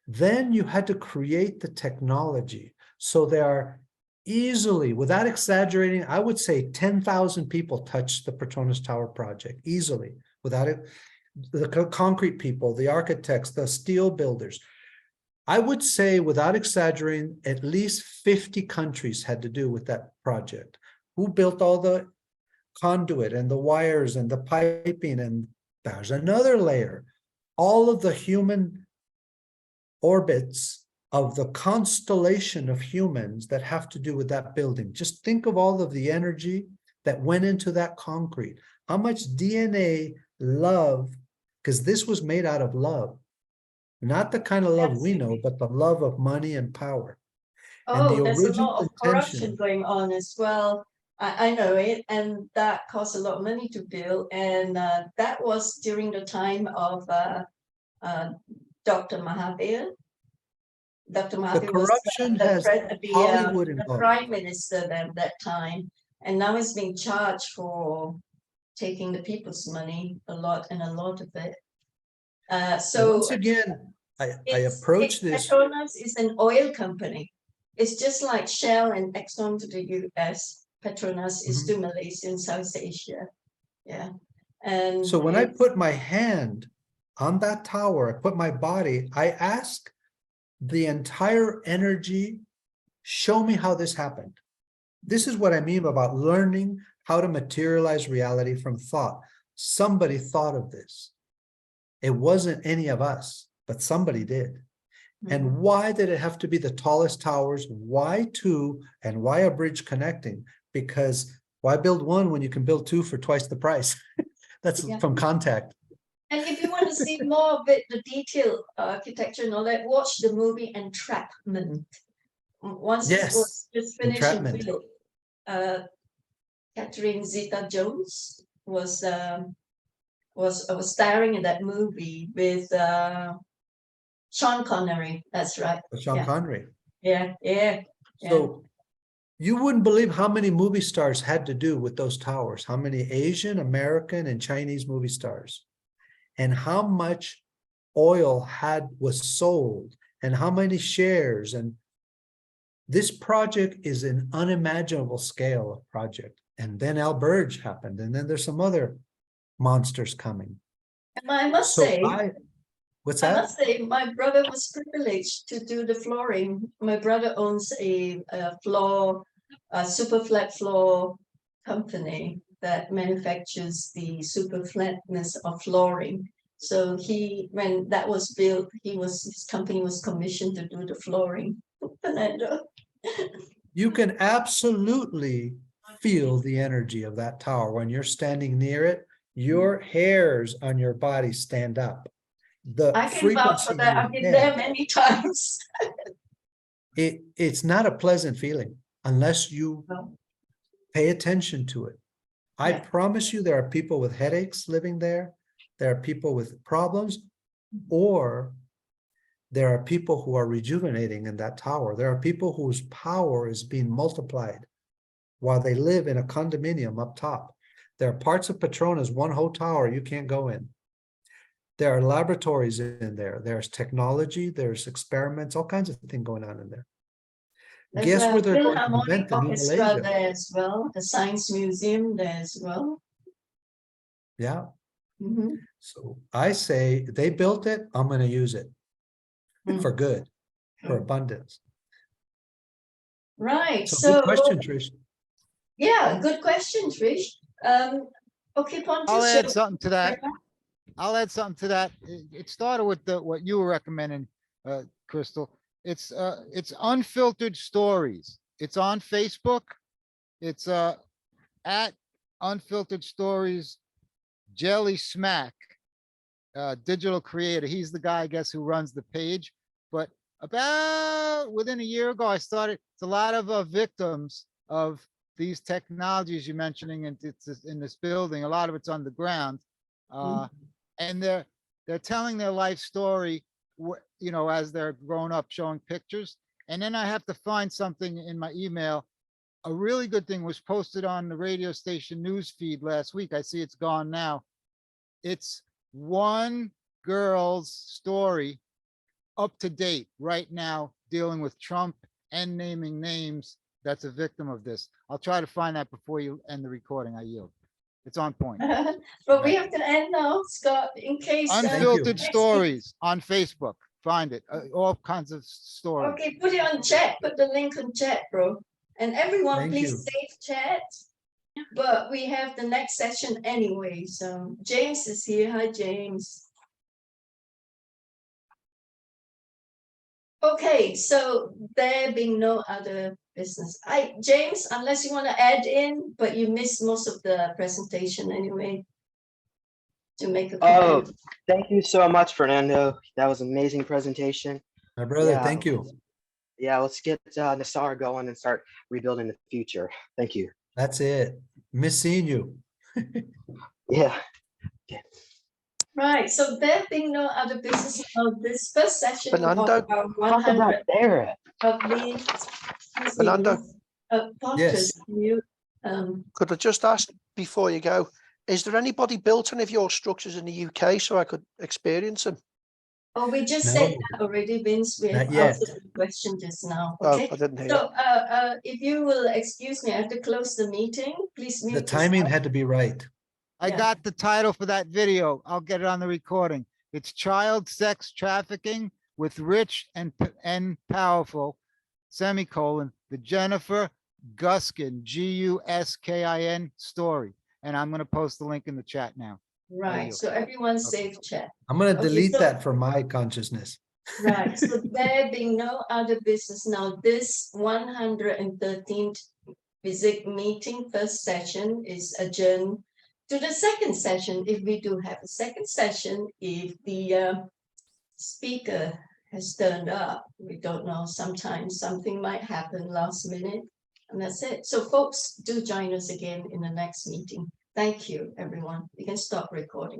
Then you had to create the technology. So there are easily, without exaggerating, I would say 10,000 people touched the Petronas Tower project, easily, without it. The concrete people, the architects, the steel builders. I would say, without exaggerating, at least 50 countries had to do with that project. Who built all the conduit and the wires and the piping? And there's another layer. All of the human orbits of the constellation of humans that have to do with that building. Just think of all of the energy that went into that concrete. How much DNA, love, because this was made out of love. Not the kind of love we know, but the love of money and power. And the Oh, there's a original lot of intention- corruption going on as well. I know it, and that cost a lot of money to build. And that was during the time of Dr. Mahathir. Dr. Mahathir was corruption has Hollywood the involved. prime minister then that time, and now he's being charged for taking the people's money, a lot of it. So Once again, I it's- approach this. Petronas is an oil company. It's just like Shell and Exxon to the US. Petronas is Mhm. to Malaysia and South Asia. Yeah. And So when I it's- put my hand on that tower, I put my body, I ask the entire energy, show me how this happened. This is what I mean about learning how to materialize reality from thought. Somebody thought of this. It wasn't any of us, but somebody did. And why did it have to be the tallest towers? Why two? And why a bridge connecting? Because why build one when you can build two for twice the price? That's Yeah. from contact. And if you want to see more of it, the detailed architecture and all that, watch the movie Entrapment. Once it Yes, was just finished and Entrapment. built, Catherine Zeta-Jones was starring in that movie with Sean Connery. That's right. Sean Yeah. Connery. Yeah. So You wouldn't believe how many movie stars had to do with those towers, how many Asian, American, and Chinese movie stars, and how much oil was sold, and how many shares. And this project is an unimaginable scale of project. And then Al Burj happened, and then there's some other monsters coming. And I must So say, what's I that? must say, my brother was privileged to do the flooring. My brother owns a super flat floor company that manufactures the super flatness of flooring. So when that was built, his company was commissioned to do the flooring. Fernando. You can absolutely feel the energy of that tower when you're standing near it. Your hairs on your body stand up. I can vouch for that. I've been there many times. It's not a pleasant feeling unless you pay attention to it. I promise you there are people with headaches living there. There are people with problems, or there are people who are rejuvenating in that tower. There are people whose power is being multiplied while they live in a condominium up top. There are parts of Petronas, one whole tower you can't go in. There are laboratories in there. There's technology, there's experiments, all kinds of things going on in there. There's Guess where they're going to Philharmonic invent the new Orchestra Malaysia? there as well, the Science Museum there as well. Yeah. Mm-hmm. So I say they built it, I'm going to use it for good, for abundance. Right. So So good question, Trish. yeah, good question, Trish. Okay, Pontus. I'll add something to that. It started with what you were recommending, Crystal. It's Unfiltered Stories. It's on Facebook. It's at Unfiltered Stories Jelly Smack, digital creator. He's the guy, I guess, who runs the page. But about within a year ago, I started. It's a lot of victims of these technologies you're mentioning in this building. A lot of it's on the ground, and they're telling their life story, you know, as they're grown up, showing pictures. And then I have to find something in my email. A really good thing was posted on the radio station news feed last week. I see it's gone now. It's one girl's story up to date right now, dealing with Trump and naming names that's a victim of this. I'll try to find that before you end the recording. I yield. It's on point. But we have to end now, Scott, in case. Unfiltered Stories on Facebook. Find it. All kinds of stories. Okay, put it on chat. Put the link on chat, bro. And everyone, please save chat. But we have the next session anyway. So James is here. Hi, James. Okay, so there being no other business. James, unless you want to add in, but you missed most of the presentation anyway. To make a comment. Thank you so much, Fernando. That was an amazing presentation. My brother, thank you. Yeah, let's get Nassar going and start rebuilding the future. Thank you. That's it. Miss seeing you. Yeah. Okay. Right, so there being no other business of this first session Fernando, of our 100 of these. Fernando. Pontus, you, could I just ask before you go, is there anybody built any of your structures in the UK so I could experience them? Oh, we just said that already, Vince. We have answered the question just now. Okay. Oh, I didn't hear. So if you will excuse me, I have to close the meeting. Please mute The timing yourself. had to be right. I got the title for that video. I'll get it on the recording. It's Child Sex Trafficking with Rich and Powerful, semicolon, the Jennifer Guskin, Guskin story. And I'm going to post the link in the chat now. Right. So everyone save chat. I'm going to delete that from my consciousness. Right. So there being no other business now, this 113th FESIG meeting first session is adjourned to the second session, if we do have a second session, if the speaker has turned up. We don't know. Sometimes something might happen last minute, and that's it. So folks, do join us again in the next meeting. Thank you, everyone. You can stop recording.